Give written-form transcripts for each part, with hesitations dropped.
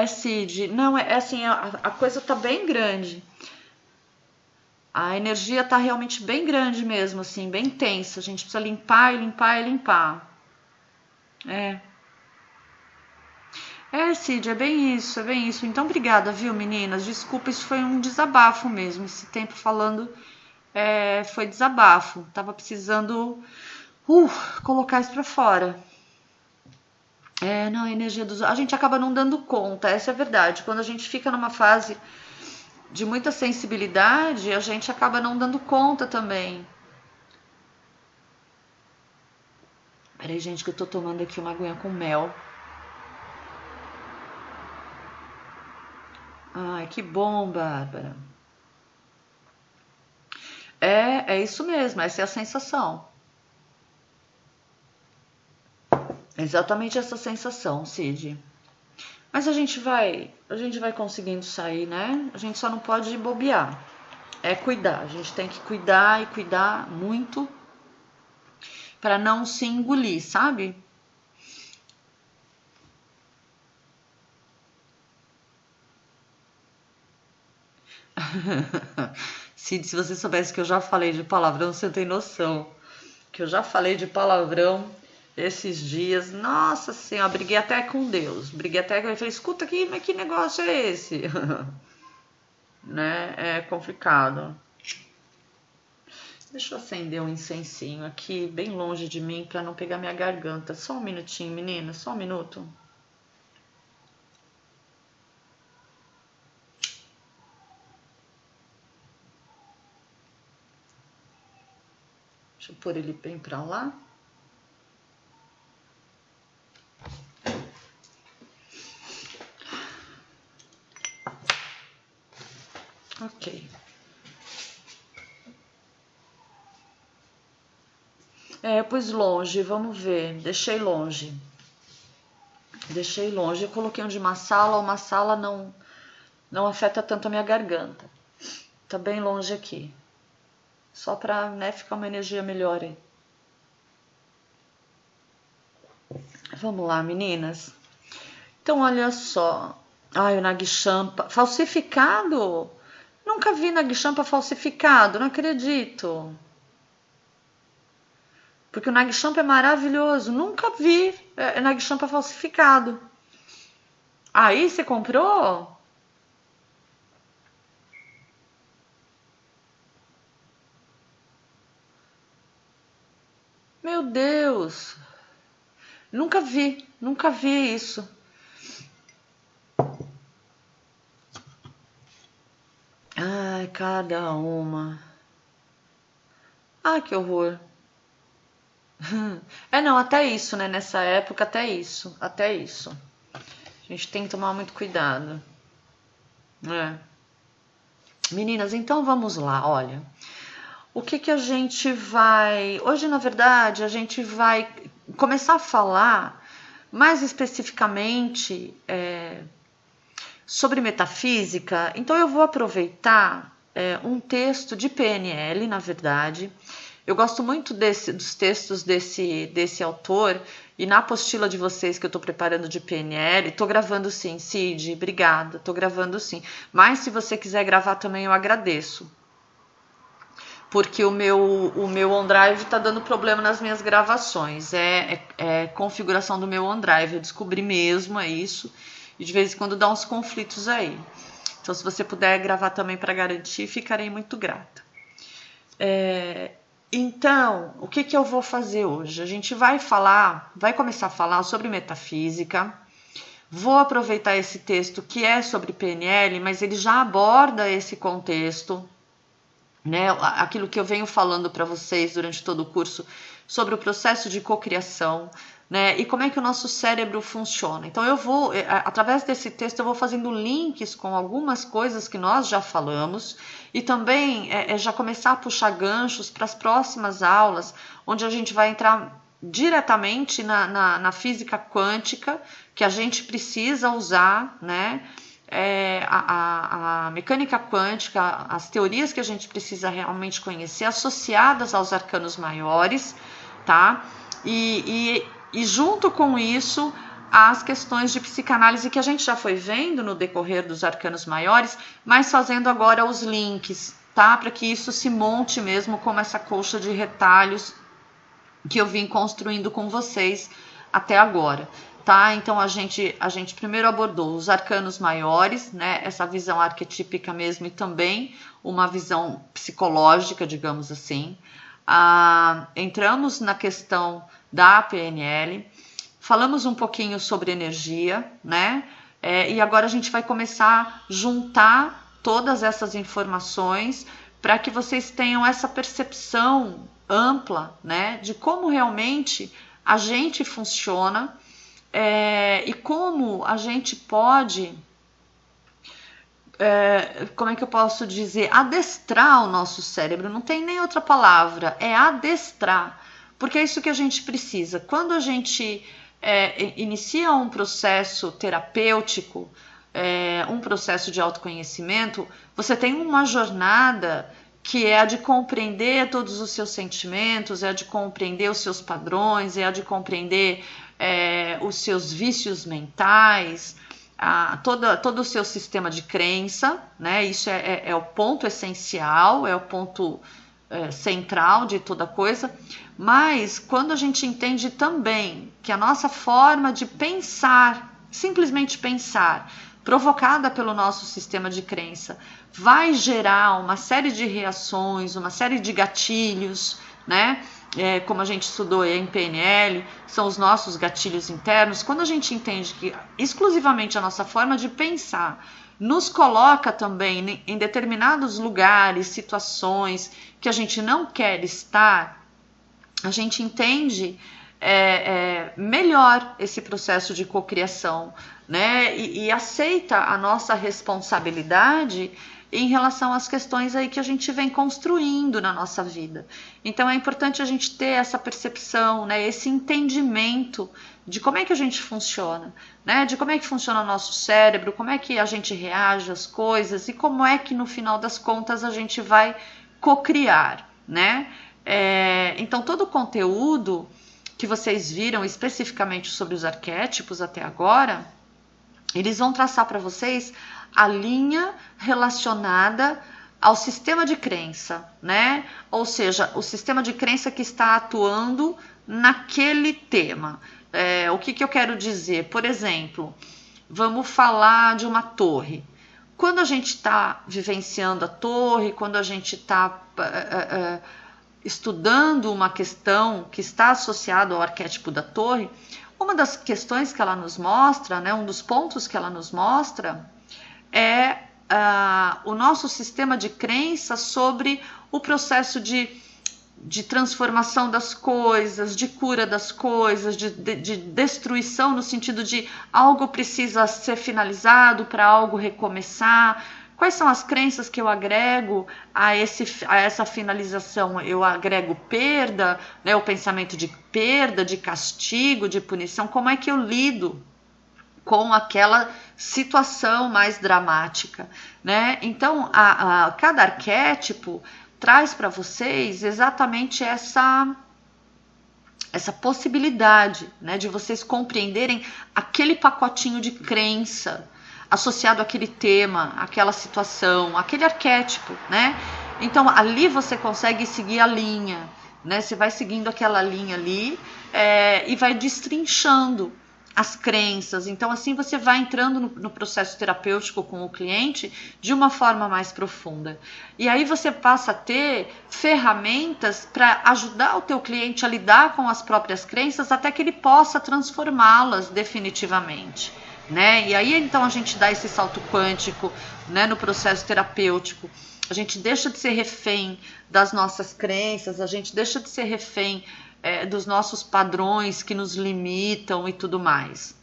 Cid, não, é assim, a coisa tá bem grande. A energia tá realmente bem grande mesmo, assim, bem tensa. A gente precisa limpar e limpar e limpar. Cid, é bem isso, é bem isso. Então, obrigada, viu, meninas? Desculpa, isso foi um desabafo mesmo. Esse tempo falando foi desabafo. Tava precisando colocar isso pra fora. Não, a energia dos... A gente acaba não dando conta, essa é a verdade. Quando a gente fica numa fase de muita sensibilidade, a gente acaba não dando conta também. Peraí, gente, que eu tô tomando aqui uma aguinha com mel. Ai, que bom, Bárbara. É isso mesmo, essa é a sensação. Exatamente essa sensação, Cid. Mas a gente vai conseguindo sair, né? A gente só não pode bobear. É cuidar, a gente tem que cuidar e cuidar muito para não se engolir, sabe? Cid, se você soubesse que eu já falei de palavrão, você tem noção. Que eu já falei de palavrão esses dias. Nossa Senhora, briguei até com Deus. Briguei até com ele. Falei, escuta aqui, mas que negócio é esse? Né? É complicado. Deixa eu acender um incensinho aqui, bem longe de mim, para não pegar minha garganta. Só um minutinho, menina, só um minuto. Deixa eu pôr ele bem pra lá. Ok. Eu pus longe, vamos ver. Deixei longe. Eu coloquei um de uma sala não afeta tanto a minha garganta. Tá bem longe aqui. Só pra, ficar uma energia melhor aí. Vamos lá, meninas. Então, olha só. Ai, o Nag Champa. Falsificado? Nunca vi Nag Champa falsificado, não acredito. Porque o Nag Champa é maravilhoso. Nunca vi Nag Champa falsificado. Aí, você comprou? Meu Deus. Nunca vi isso. Ai, cada uma. Ai, que horror. Não, até isso, né? Nessa época, até isso. A gente tem que tomar muito cuidado. Meninas, então vamos lá, olha. O que a gente vai... Hoje, na verdade, a gente vai começar a falar mais especificamente sobre metafísica. Então, eu vou aproveitar um texto de PNL, na verdade. Eu gosto muito dos textos desse autor, e na apostila de vocês que eu estou preparando de PNL, estou gravando sim, Cid, obrigada, estou gravando sim. Mas se você quiser gravar também, eu agradeço. Porque o meu OneDrive está dando problema nas minhas gravações. É configuração do meu OneDrive, eu descobri mesmo, é isso. E de vez em quando dá uns conflitos aí. Então, se você puder gravar também para garantir, ficarei muito grata. Então, o que eu vou fazer hoje? A gente vai começar a falar sobre metafísica. Vou aproveitar esse texto que é sobre PNL, mas ele já aborda esse contexto, né? Aquilo que eu venho falando para vocês durante todo o curso sobre o processo de cocriação, né? E como é que o nosso cérebro funciona. Então eu vou, através desse texto, eu vou fazendo links com algumas coisas que nós já falamos e também já começar a puxar ganchos para as próximas aulas, onde a gente vai entrar diretamente na física quântica, que a gente precisa usar, né? A mecânica quântica, as teorias que a gente precisa realmente conhecer, associadas aos arcanos maiores, tá? E junto com isso, às questões de psicanálise que a gente já foi vendo no decorrer dos arcanos maiores, mas fazendo agora os links, tá? Para que isso se monte mesmo como essa colcha de retalhos que eu vim construindo com vocês até agora, tá? Então a gente primeiro abordou os arcanos maiores, né? Essa visão arquetípica mesmo e também uma visão psicológica, digamos assim. Entramos na questão da PNL, falamos um pouquinho sobre energia, né? E agora a gente vai começar a juntar todas essas informações para que vocês tenham essa percepção ampla, né? De como realmente a gente funciona e como a gente pode, como é que eu posso dizer, adestrar o nosso cérebro. Não tem nem outra palavra, é adestrar, porque é isso que a gente precisa. Quando a gente inicia um processo terapêutico, um processo de autoconhecimento, você tem uma jornada que é a de compreender todos os seus sentimentos, é a de compreender os seus padrões, é a de compreender os seus vícios mentais, todo o seu sistema de crença, né? Isso é o ponto essencial, é o ponto central de toda coisa. Mas quando a gente entende também que a nossa forma de pensar, simplesmente pensar, provocada pelo nosso sistema de crença, vai gerar uma série de reações, uma série de gatilhos, né? Como a gente estudou em PNL, são os nossos gatilhos internos. Quando a gente entende que exclusivamente a nossa forma de pensar nos coloca também em determinados lugares, situações que a gente não quer estar, a gente entende melhor esse processo de cocriação, né? E aceita a nossa responsabilidade em relação às questões aí que a gente vem construindo na nossa vida. Então é importante a gente ter essa percepção, né? Esse entendimento de como é que a gente funciona, né? De como é que funciona o nosso cérebro, como é que a gente reage às coisas e como é que no final das contas a gente vai cocriar, né? Então todo o conteúdo que vocês viram especificamente sobre os arquétipos até agora, eles vão traçar para vocês a linha relacionada ao sistema de crença, né? Ou seja, o sistema de crença que está atuando naquele tema. O que eu quero dizer? Por exemplo, vamos falar de uma torre. Quando a gente está vivenciando a torre, quando a gente está estudando uma questão que está associada ao arquétipo da torre, uma das questões que ela nos mostra, né, um dos pontos que ela nos mostra é o nosso sistema de crença sobre o processo de transformação das coisas, de cura das coisas, de destruição no sentido de algo precisa ser finalizado para algo recomeçar. Quais são as crenças que eu agrego a essa finalização? Eu agrego perda, né, o pensamento de perda, de castigo, de punição. Como é que eu lido com aquela situação mais dramática, né? Então, cada arquétipo traz para vocês exatamente essa possibilidade, né, de vocês compreenderem aquele pacotinho de crença associado àquele tema, àquela situação, àquele arquétipo, né? Então, ali você consegue seguir a linha, né? Você vai seguindo aquela linha ali e vai destrinchando as crenças. Então, assim, você vai entrando no processo terapêutico com o cliente de uma forma mais profunda. E aí você passa a ter ferramentas para ajudar o teu cliente a lidar com as próprias crenças até que ele possa transformá-las definitivamente, né? E aí então a gente dá esse salto quântico, né, no processo terapêutico. A gente deixa de ser refém das nossas crenças, a gente deixa de ser refém dos nossos padrões que nos limitam e tudo mais.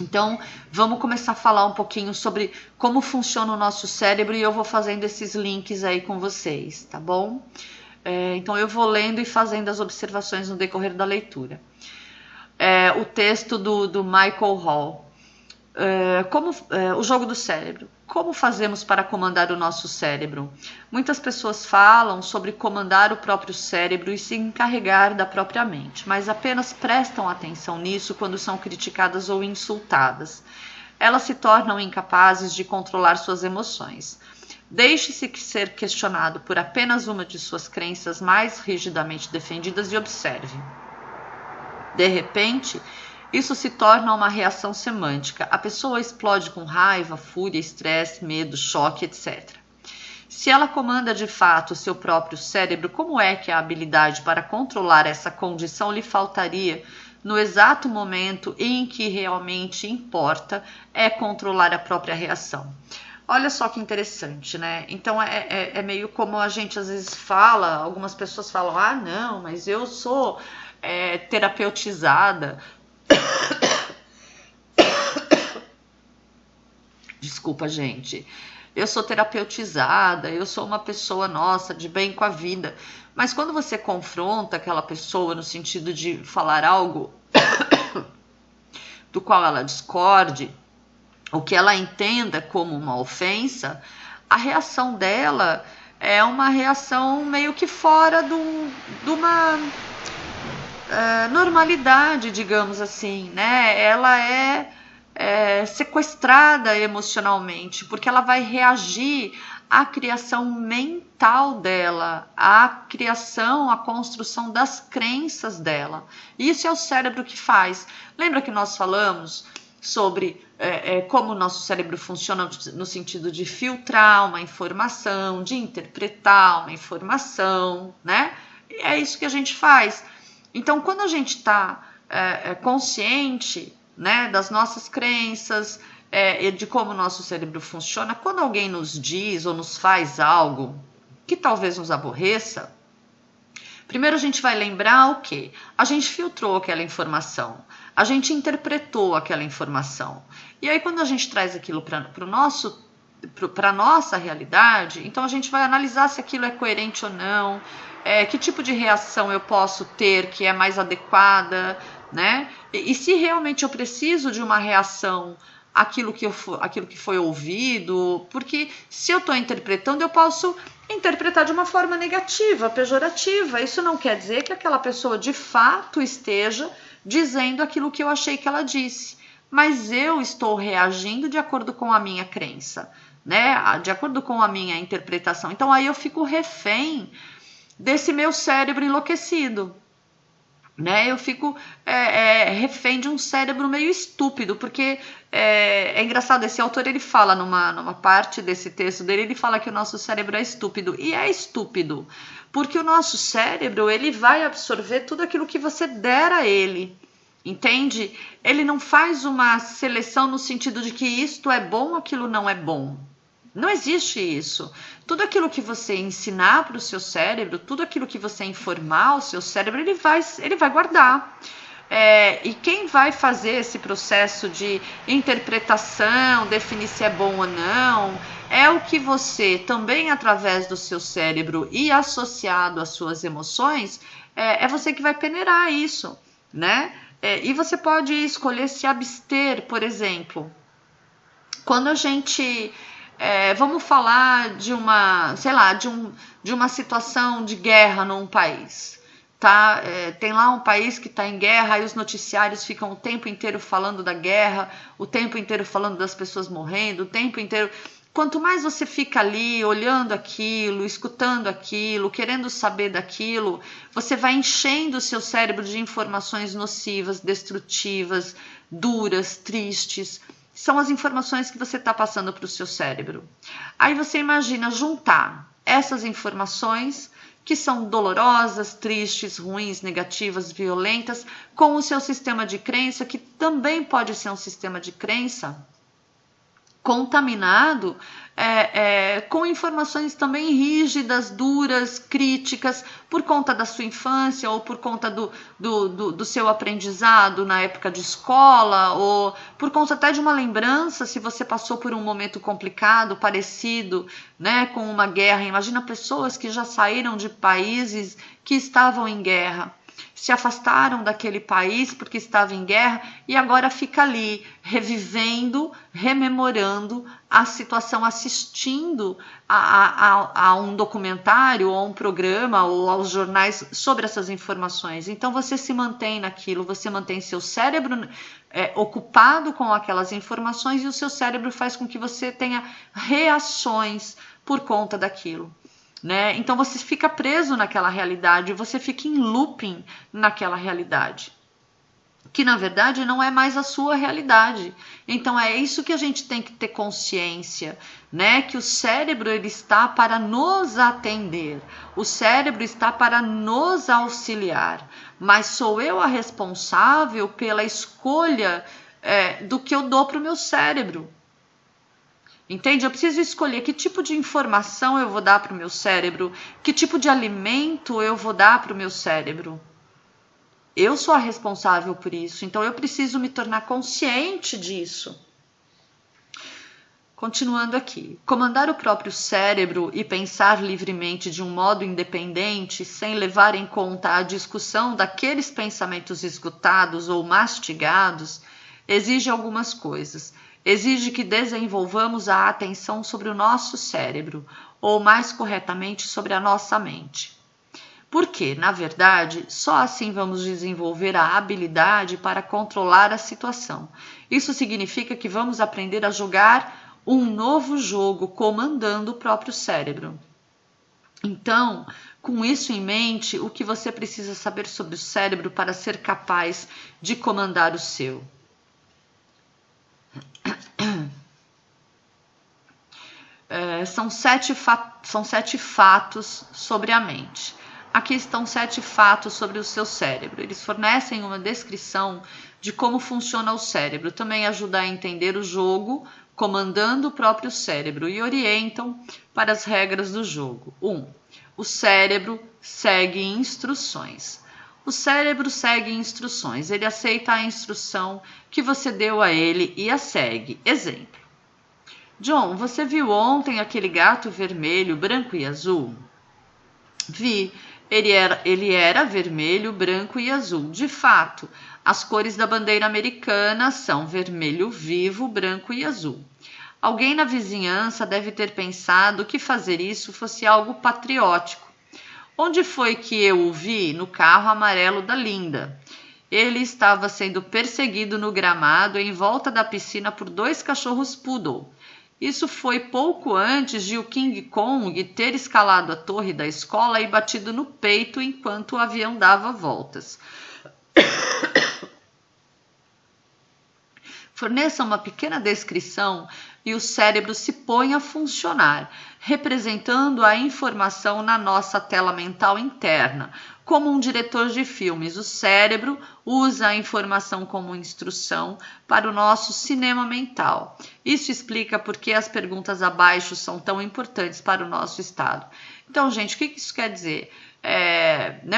Então vamos começar a falar um pouquinho sobre como funciona o nosso cérebro e eu vou fazendo esses links aí com vocês, tá bom? Então eu vou lendo e fazendo as observações no decorrer da leitura. O texto do Michael Hall. O jogo do cérebro. Como fazemos para comandar o nosso cérebro? Muitas pessoas falam sobre comandar o próprio cérebro e se encarregar da própria mente, mas apenas prestam atenção nisso quando são criticadas ou insultadas. Elas se tornam incapazes de controlar suas emoções. Deixe-se ser questionado por apenas uma de suas crenças mais rigidamente defendidas e observe. De repente, isso se torna uma reação semântica. A pessoa explode com raiva, fúria, estresse, medo, choque, etc. Se ela comanda de fato o seu próprio cérebro, como é que a habilidade para controlar essa condição lhe faltaria no exato momento em que realmente importa é controlar a própria reação? Olha só que interessante, né? Então é meio como a gente às vezes fala, algumas pessoas falam, ah, não, mas eu sou terapeutizada. Desculpa, gente. Eu sou terapeutizada, eu sou uma pessoa, nossa, de bem com a vida. Mas quando você confronta aquela pessoa no sentido de falar algo do qual ela discorde, o que ela entenda como uma ofensa, a reação dela é uma reação meio que fora de uma normalidade, digamos assim, né? Ela é sequestrada emocionalmente, porque ela vai reagir à criação mental dela, à criação, à construção das crenças dela. Isso é o cérebro que faz. Lembra que nós falamos sobre como o nosso cérebro funciona no sentido de filtrar uma informação, de interpretar uma informação, né? E é isso que a gente faz. Então, quando a gente está consciente, né, das nossas crenças, de como o nosso cérebro funciona, quando alguém nos diz ou nos faz algo que talvez nos aborreça, primeiro a gente vai lembrar o quê? A gente filtrou aquela informação, a gente interpretou aquela informação. E aí quando a gente traz aquilo para a nossa realidade, então a gente vai analisar se aquilo é coerente ou não, que tipo de reação eu posso ter que é mais adequada, né? E se realmente eu preciso de uma reação àquilo que foi ouvido, porque se eu estou interpretando, eu posso interpretar de uma forma negativa, pejorativa. Isso não quer dizer que aquela pessoa de fato esteja dizendo aquilo que eu achei que ela disse, mas eu estou reagindo de acordo com a minha crença, né? De acordo com a minha interpretação. Então aí eu fico refém desse meu cérebro enlouquecido, né? Eu fico refém de um cérebro meio estúpido, porque é engraçado, esse autor ele fala numa parte desse texto dele, ele fala que o nosso cérebro é estúpido, e é estúpido, porque o nosso cérebro ele vai absorver tudo aquilo que você der a ele, entende? Ele não faz uma seleção no sentido de que isto é bom, aquilo não é bom. Não existe isso. Tudo aquilo que você ensinar para o seu cérebro, tudo aquilo que você informar ao seu cérebro, ele vai guardar. E quem vai fazer esse processo de interpretação, definir se é bom ou não, é o que você, também através do seu cérebro e associado às suas emoções, é você que vai peneirar isso, né? E você pode escolher se abster, por exemplo. Quando a gente... vamos falar de uma situação de guerra num país, tá? Tem lá um país que está em guerra e os noticiários ficam o tempo inteiro falando da guerra, o tempo inteiro falando das pessoas morrendo, o tempo inteiro... Quanto mais você fica ali olhando aquilo, escutando aquilo, querendo saber daquilo, você vai enchendo o seu cérebro de informações nocivas, destrutivas, duras, tristes. São as informações que você está passando para o seu cérebro. Aí você imagina juntar essas informações que são dolorosas, tristes, ruins, negativas, violentas, com o seu sistema de crença, que também pode ser um sistema de crença contaminado com informações também rígidas, duras, críticas, por conta da sua infância ou por conta do seu aprendizado na época de escola, ou por conta até de uma lembrança, se você passou por um momento complicado, parecido, né, com uma guerra. Imagina pessoas que já saíram de países que estavam em guerra. se afastaram daquele país porque estava em guerra e agora fica ali revivendo, rememorando a situação, assistindo a um documentário ou a um programa ou aos jornais sobre essas informações. Então você se mantém naquilo, você mantém seu cérebro ocupado com aquelas informações e o seu cérebro faz com que você tenha reações por conta daquilo. Né? Então você fica preso naquela realidade, você fica em looping naquela realidade, que na verdade não é mais a sua realidade. Então é isso que a gente tem que ter consciência, né? Que o cérebro ele está para nos atender, o cérebro está para nos auxiliar, mas sou eu a responsável pela escolha do que eu dou para o meu cérebro. Entende? Eu preciso escolher que tipo de informação eu vou dar para o meu cérebro, que tipo de alimento eu vou dar para o meu cérebro. Eu sou a responsável por isso, então eu preciso me tornar consciente disso. Continuando aqui, comandar o próprio cérebro e pensar livremente de um modo independente, sem levar em conta a discussão daqueles pensamentos esgotados ou mastigados, exige algumas coisas. Exige que desenvolvamos a atenção sobre o nosso cérebro, ou mais corretamente, sobre a nossa mente. Porque, na verdade, só assim vamos desenvolver a habilidade para controlar a situação. Isso significa que vamos aprender a jogar um novo jogo comandando o próprio cérebro. Então, com isso em mente, o que você precisa saber sobre o cérebro para ser capaz de comandar o seu? São sete fatos sobre a mente. Aqui estão 7 fatos sobre o seu cérebro. Eles fornecem uma descrição de como funciona o cérebro. Também ajuda a entender o jogo, comandando o próprio cérebro, e orientam para as regras do jogo. 1. O cérebro segue instruções. O cérebro segue instruções. Ele aceita a instrução que você deu a ele e a segue. Exemplo. John, você viu ontem aquele gato vermelho, branco e azul? Vi. Ele era vermelho, branco e azul. De fato, as cores da bandeira americana são vermelho vivo, branco e azul. Alguém na vizinhança deve ter pensado que fazer isso fosse algo patriótico. Onde foi que eu o vi? No carro amarelo da Linda. Ele estava sendo perseguido no gramado em volta da piscina por 2 cachorros poodle. Isso foi pouco antes de o King Kong ter escalado a torre da escola e batido no peito enquanto o avião dava voltas. Forneça uma pequena descrição e o cérebro se põe a funcionar, representando a informação na nossa tela mental interna. Como um diretor de filmes, o cérebro usa a informação como instrução para o nosso cinema mental. Isso explica por que as perguntas abaixo são tão importantes para o nosso estado. Então, gente, o que isso quer dizer?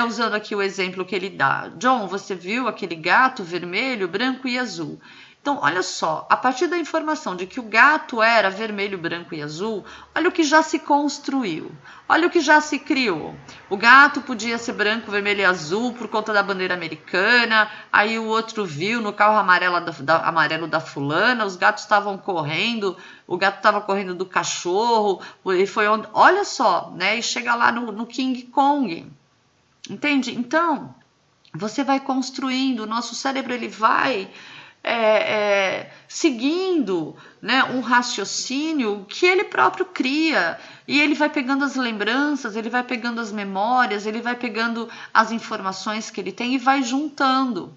Usando aqui o exemplo que ele dá. John, você viu aquele gato vermelho, branco e azul? Então, olha só, a partir da informação de que o gato era vermelho, branco e azul, olha o que já se construiu, olha o que já se criou. O gato podia ser branco, vermelho e azul por conta da bandeira americana, aí o outro viu no carro amarelo da fulana, os gatos estavam correndo, o gato estava correndo do cachorro, e foi onde, olha só, né? E chega lá no King Kong, entende? Então, você vai construindo, o nosso cérebro ele vai seguindo, né, um raciocínio que ele próprio cria, e ele vai pegando as lembranças, ele vai pegando as memórias, ele vai pegando as informações que ele tem e vai juntando.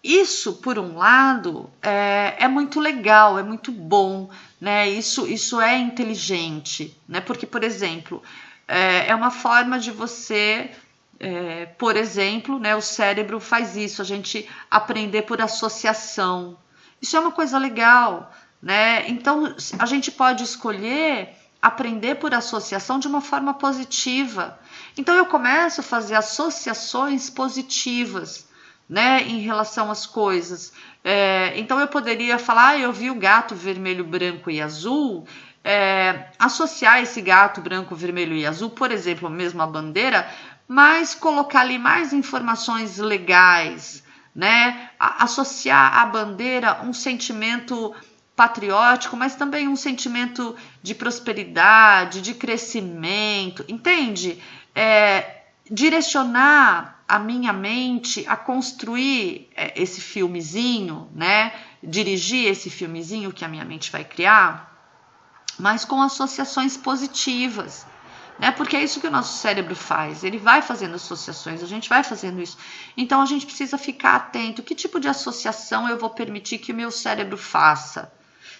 Isso, por um lado, é muito legal, é muito bom, né? Isso é inteligente, né? Porque, por exemplo, é uma forma de você... por exemplo, né, o cérebro faz isso, a gente aprender por associação. Isso é uma coisa legal, né? Então, a gente pode escolher aprender por associação de uma forma positiva. Então, eu começo a fazer associações positivas, né, em relação às coisas. Então, eu poderia falar, eu vi o gato vermelho, branco e azul... associar esse gato branco, vermelho e azul, por exemplo, mesmo a bandeira, mas colocar ali mais informações legais, né? Associar à bandeira um sentimento patriótico, mas também um sentimento de prosperidade, de crescimento, entende? Direcionar a minha mente a construir esse filmezinho, né? Dirigir esse filmezinho que a minha mente vai criar, mas com associações positivas, né? Porque é isso que o nosso cérebro faz, ele vai fazendo associações, a gente vai fazendo isso. Então a gente precisa ficar atento, que tipo de associação eu vou permitir que o meu cérebro faça?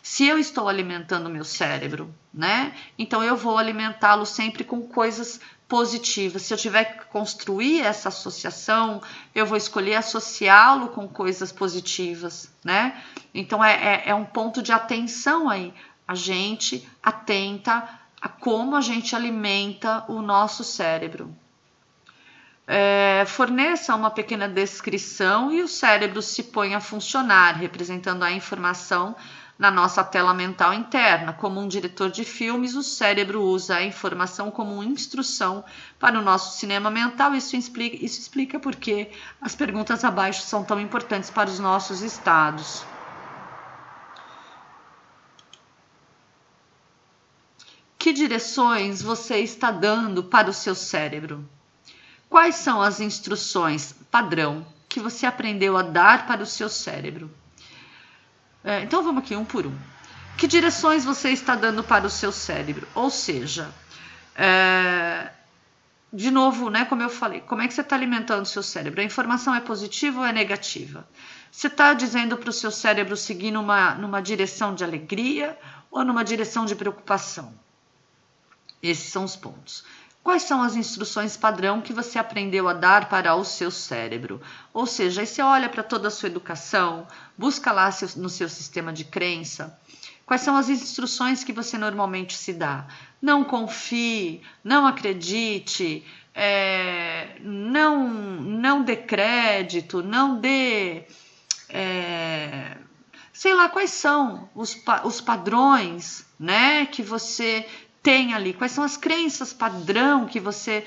Se eu estou alimentando o meu cérebro, né? Então eu vou alimentá-lo sempre com coisas positivas. Se eu tiver que construir essa associação, eu vou escolher associá-lo com coisas positivas, né? Então é um ponto de atenção aí. A gente atenta a como a gente alimenta o nosso cérebro. Forneça uma pequena descrição e o cérebro se põe a funcionar, representando a informação na nossa tela mental interna. Como um diretor de filmes, o cérebro usa a informação como uma instrução para o nosso cinema mental. Isso explica por que as perguntas abaixo são tão importantes para os nossos estados. Que direções você está dando para o seu cérebro? Quais são as instruções padrão que você aprendeu a dar para o seu cérebro? Então vamos aqui um por um. Que direções você está dando para o seu cérebro? Ou seja, de novo, né, como eu falei, como é que você está alimentando o seu cérebro? A informação é positiva ou é negativa? Você está dizendo para o seu cérebro seguir numa direção de alegria ou numa direção de preocupação? Esses são os pontos. Quais são as instruções padrão que você aprendeu a dar para o seu cérebro? Ou seja, aí você olha para toda a sua educação, busca lá no seu sistema de crença, quais são as instruções que você normalmente se dá? Não confie, não acredite, não dê crédito, não dê... sei lá, quais são os padrões, né, que você... tem ali, quais são as crenças padrão que você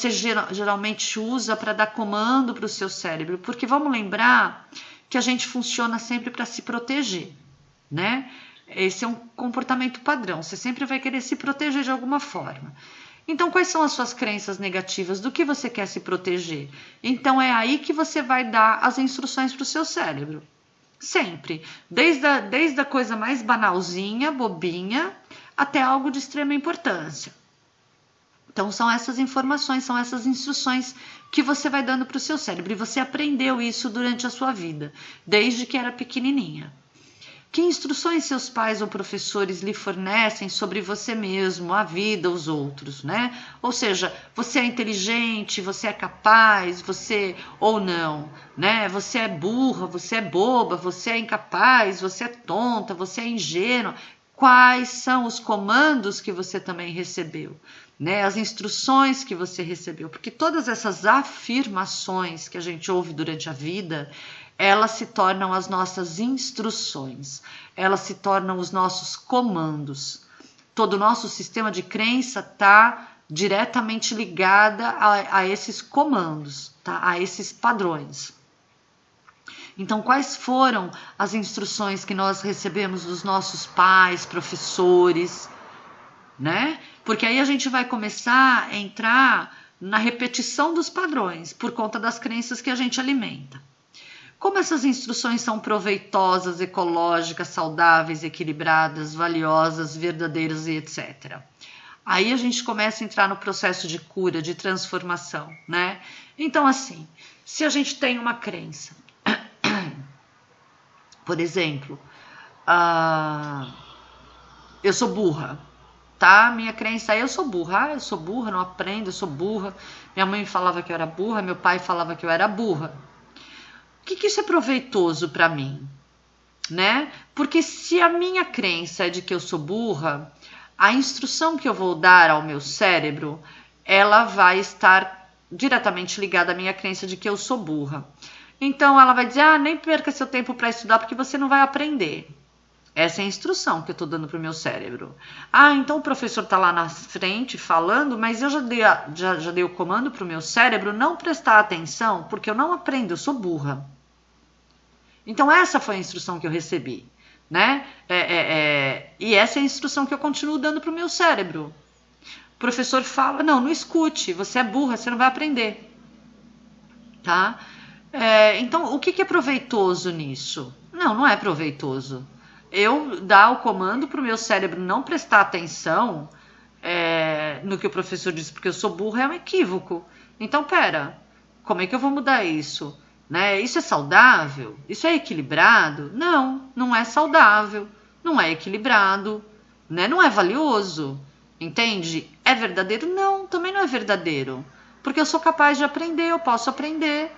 geralmente usa para dar comando para o seu cérebro, porque vamos lembrar que a gente funciona sempre para se proteger, né? Esse é um comportamento padrão, você sempre vai querer se proteger de alguma forma. Então, quais são as suas crenças negativas, do que você quer se proteger? Então, é aí que você vai dar as instruções para o seu cérebro, sempre, desde a coisa mais banalzinha, bobinha, até algo de extrema importância. Então são essas informações, são essas instruções que você vai dando para o seu cérebro, e você aprendeu isso durante a sua vida, desde que era pequenininha. Que instruções seus pais ou professores lhe fornecem sobre você mesmo, a vida, os outros, né? Ou seja, você é inteligente, você é capaz, você ou não, né? Você é burra, você é boba, você é incapaz, você é tonta, você é ingênua. Quais são os comandos que você também recebeu, né? As instruções que você recebeu, porque todas essas afirmações que a gente ouve durante a vida, elas se tornam as nossas instruções, elas se tornam os nossos comandos. Todo o nosso sistema de crença está diretamente ligada a esses comandos, tá? A esses padrões. Então, quais foram as instruções que nós recebemos dos nossos pais, professores, né? Porque aí a gente vai começar a entrar na repetição dos padrões, por conta das crenças que a gente alimenta. Como essas instruções são proveitosas, ecológicas, saudáveis, equilibradas, valiosas, verdadeiras e etc. Aí a gente começa a entrar no processo de cura, de transformação, né? Então, assim, se a gente tem uma crença, por exemplo, eu sou burra, tá? Minha crença é eu sou burra, não aprendo, eu sou burra. Minha mãe falava que eu era burra, meu pai falava que eu era burra. O que isso é proveitoso para mim, né? Porque se a minha crença é de que eu sou burra, a instrução que eu vou dar ao meu cérebro, ela vai estar diretamente ligada à minha crença de que eu sou burra. Então ela vai dizer, nem perca seu tempo para estudar porque você não vai aprender. Essa é a instrução que eu estou dando para o meu cérebro. Ah, então o professor está lá na frente falando, mas eu já dei o comando para o meu cérebro não prestar atenção, porque eu não aprendo, eu sou burra. Então essa foi a instrução que eu recebi, né? E essa é a instrução que eu continuo dando para o meu cérebro. O professor fala, não escute, você é burra, você não vai aprender. Tá? Então, o que é proveitoso nisso? Não é proveitoso. Eu dar o comando para o meu cérebro não prestar atenção no que o professor diz, porque eu sou burra, é um equívoco. Então, pera, como é que eu vou mudar isso? Né? Isso é saudável? Isso é equilibrado? Não é saudável, não é equilibrado, né? Não é valioso, entende? É verdadeiro? Não, também não é verdadeiro, porque eu sou capaz de aprender, eu posso aprender.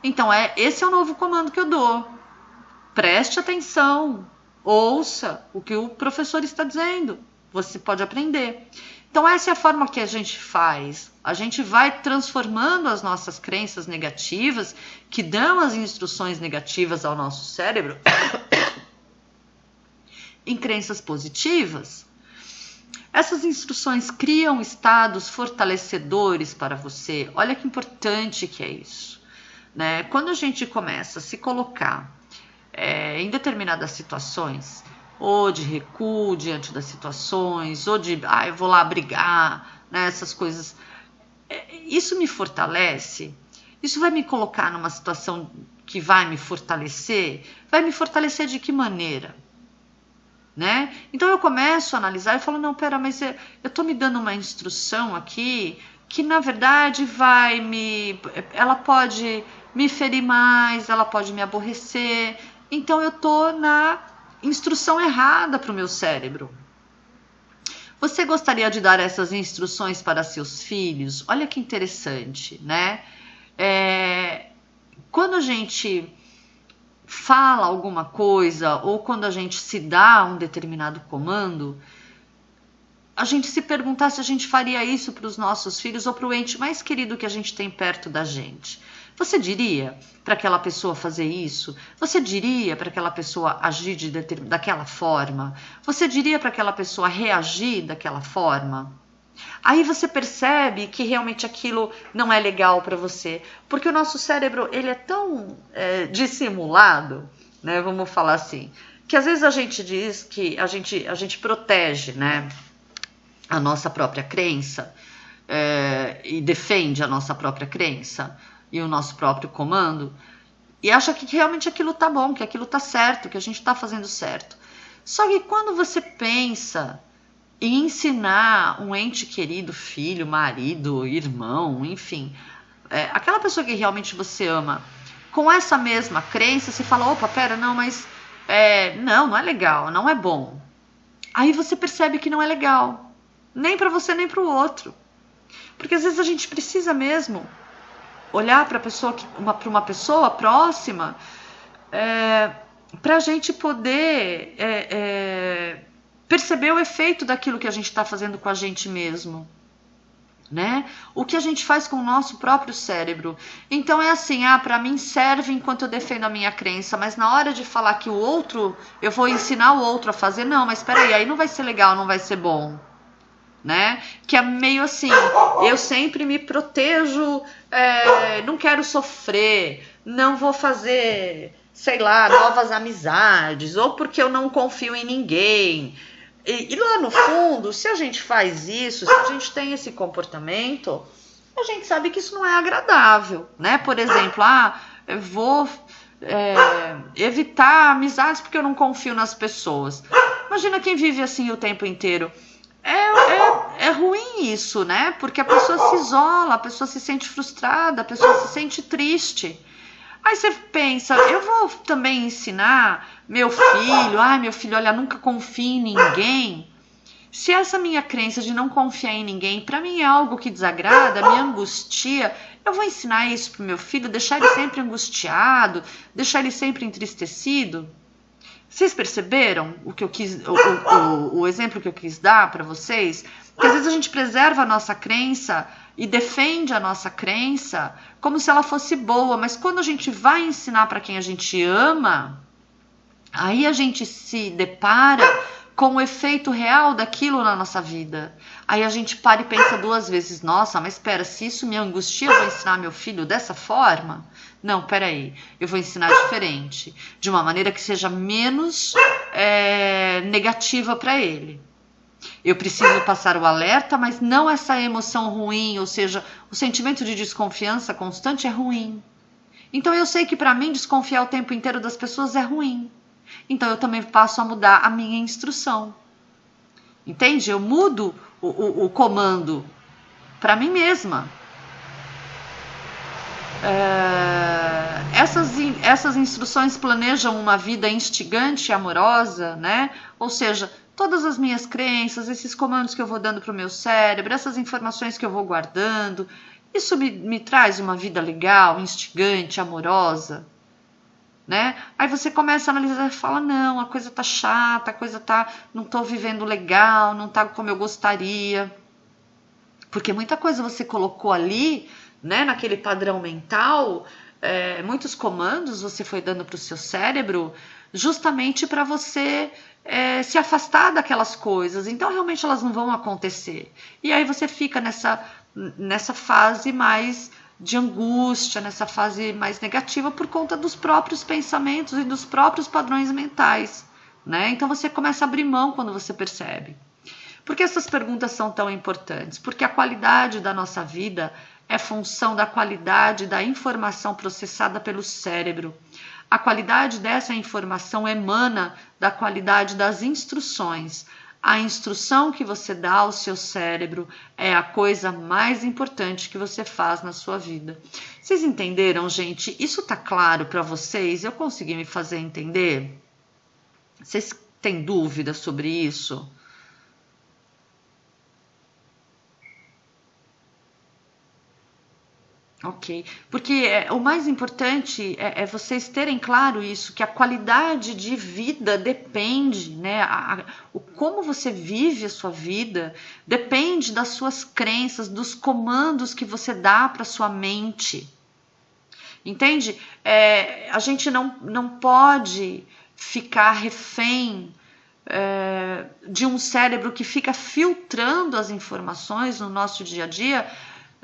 Então, esse é o novo comando que eu dou. Preste atenção, ouça o que o professor está dizendo, você pode aprender. Então essa é a forma que a gente faz. A gente vai transformando as nossas crenças negativas, que dão as instruções negativas ao nosso cérebro, em crenças positivas. Essas instruções criam estados fortalecedores para você. Olha que importante que é isso, né? Quando a gente começa a se colocar em determinadas situações, ou de recuo diante das situações, ou de, eu vou lá brigar, né, essas coisas. Isso me fortalece? Isso vai me colocar numa situação que vai me fortalecer? Vai me fortalecer de que maneira? Né? Então eu começo a analisar e falo, não, pera, mas eu estou me dando uma instrução aqui que na verdade ela pode me ferir mais, ela pode me aborrecer. Então eu estou na instrução errada para o meu cérebro. Você gostaria de dar essas instruções para seus filhos? Olha que interessante, né? Quando a gente fala alguma coisa ou quando a gente se dá um determinado comando, a gente se perguntar se a gente faria isso para os nossos filhos ou para o ente mais querido que a gente tem perto da gente. Você diria para aquela pessoa fazer isso? Você diria para aquela pessoa agir daquela forma? Você diria para aquela pessoa reagir daquela forma? Aí você percebe que realmente aquilo não é legal para você, porque o nosso cérebro ele é tão dissimulado, né? Vamos falar assim, que às vezes a gente diz que a gente protege, né, a nossa própria crença e defende a nossa própria crença e o nosso próprio comando e acha que realmente aquilo tá bom, que aquilo tá certo, que a gente tá fazendo certo. Só que quando você pensa em ensinar um ente querido, filho, marido, irmão, enfim, aquela pessoa que realmente você ama, com essa mesma crença, você fala, opa, pera, não, mas não é legal, não é bom. Aí você percebe que não é legal, nem para você, nem para o outro. Porque às vezes a gente precisa mesmo olhar para uma pessoa próxima para a gente poder perceber o efeito daquilo que a gente está fazendo com a gente mesmo, né? O que a gente faz com o nosso próprio cérebro. Então é assim, para mim serve enquanto eu defendo a minha crença, mas na hora de falar que o outro, eu vou ensinar o outro a fazer, não, mas espera aí não vai ser legal, não vai ser bom. Né? Que é meio assim, eu sempre me protejo, não quero sofrer, não vou fazer, sei lá, novas amizades, ou porque eu não confio em ninguém. E lá no fundo, se a gente faz isso, se a gente tem esse comportamento, a gente sabe que isso não é agradável, né? Por exemplo, eu vou evitar amizades porque eu não confio nas pessoas. Imagina quem vive assim o tempo inteiro. É ruim isso, né? Porque a pessoa se isola, a pessoa se sente frustrada, a pessoa se sente triste. Aí você pensa, eu vou também ensinar meu filho, olha, nunca confie em ninguém. Se essa minha crença de não confiar em ninguém, para mim é algo que desagrada, me angustia, eu vou ensinar isso pro meu filho, deixar ele sempre angustiado, deixar ele sempre entristecido? Vocês perceberam o exemplo que eu quis dar para vocês? Que às vezes a gente preserva a nossa crença e defende a nossa crença como se ela fosse boa, mas quando a gente vai ensinar para quem a gente ama, Aí a gente se depara com o efeito real daquilo na nossa vida. Aí a gente para e pensa duas vezes, nossa, mas espera, se isso me angustia, eu vou ensinar meu filho dessa forma? Não, peraí, eu vou ensinar diferente, de uma maneira que seja menos negativa para ele. Eu preciso passar o alerta, mas não essa emoção ruim, ou seja, o sentimento de desconfiança constante é ruim. Então eu sei que para mim desconfiar o tempo inteiro das pessoas é ruim. Então eu também passo a mudar a minha instrução. Entende? Eu mudo o comando para mim mesma. Essas instruções planejam uma vida instigante e amorosa, né? Ou seja, todas as minhas crenças, esses comandos que eu vou dando para o meu cérebro, essas informações que eu vou guardando, isso me traz uma vida legal, instigante, amorosa, né? Aí você começa a analisar e fala, não, a coisa tá chata, a coisa tá, não tô vivendo legal, não tá como eu gostaria. Porque muita coisa você colocou ali, né, naquele padrão mental, muitos comandos você foi dando para o seu cérebro justamente para você se afastar daquelas coisas. Então realmente elas não vão acontecer. E aí você fica nessa fase mais de angústia, nessa fase mais negativa por conta dos próprios pensamentos e dos próprios padrões mentais, né? Então você começa a abrir mão quando você percebe. Por que essas perguntas são tão importantes? Porque a qualidade da nossa vida é função da qualidade da informação processada pelo cérebro. A qualidade dessa informação emana da qualidade das instruções. A instrução que você dá ao seu cérebro é a coisa mais importante que você faz na sua vida. Vocês entenderam, gente? Isso tá claro para vocês? Eu consegui me fazer entender? Vocês têm dúvida sobre isso? Ok, porque o mais importante é vocês terem claro isso, que a qualidade de vida depende, né? Como você vive a sua vida depende das suas crenças, dos comandos que você dá para sua mente. Entende? A gente não pode ficar refém de um cérebro que fica filtrando as informações no nosso dia a dia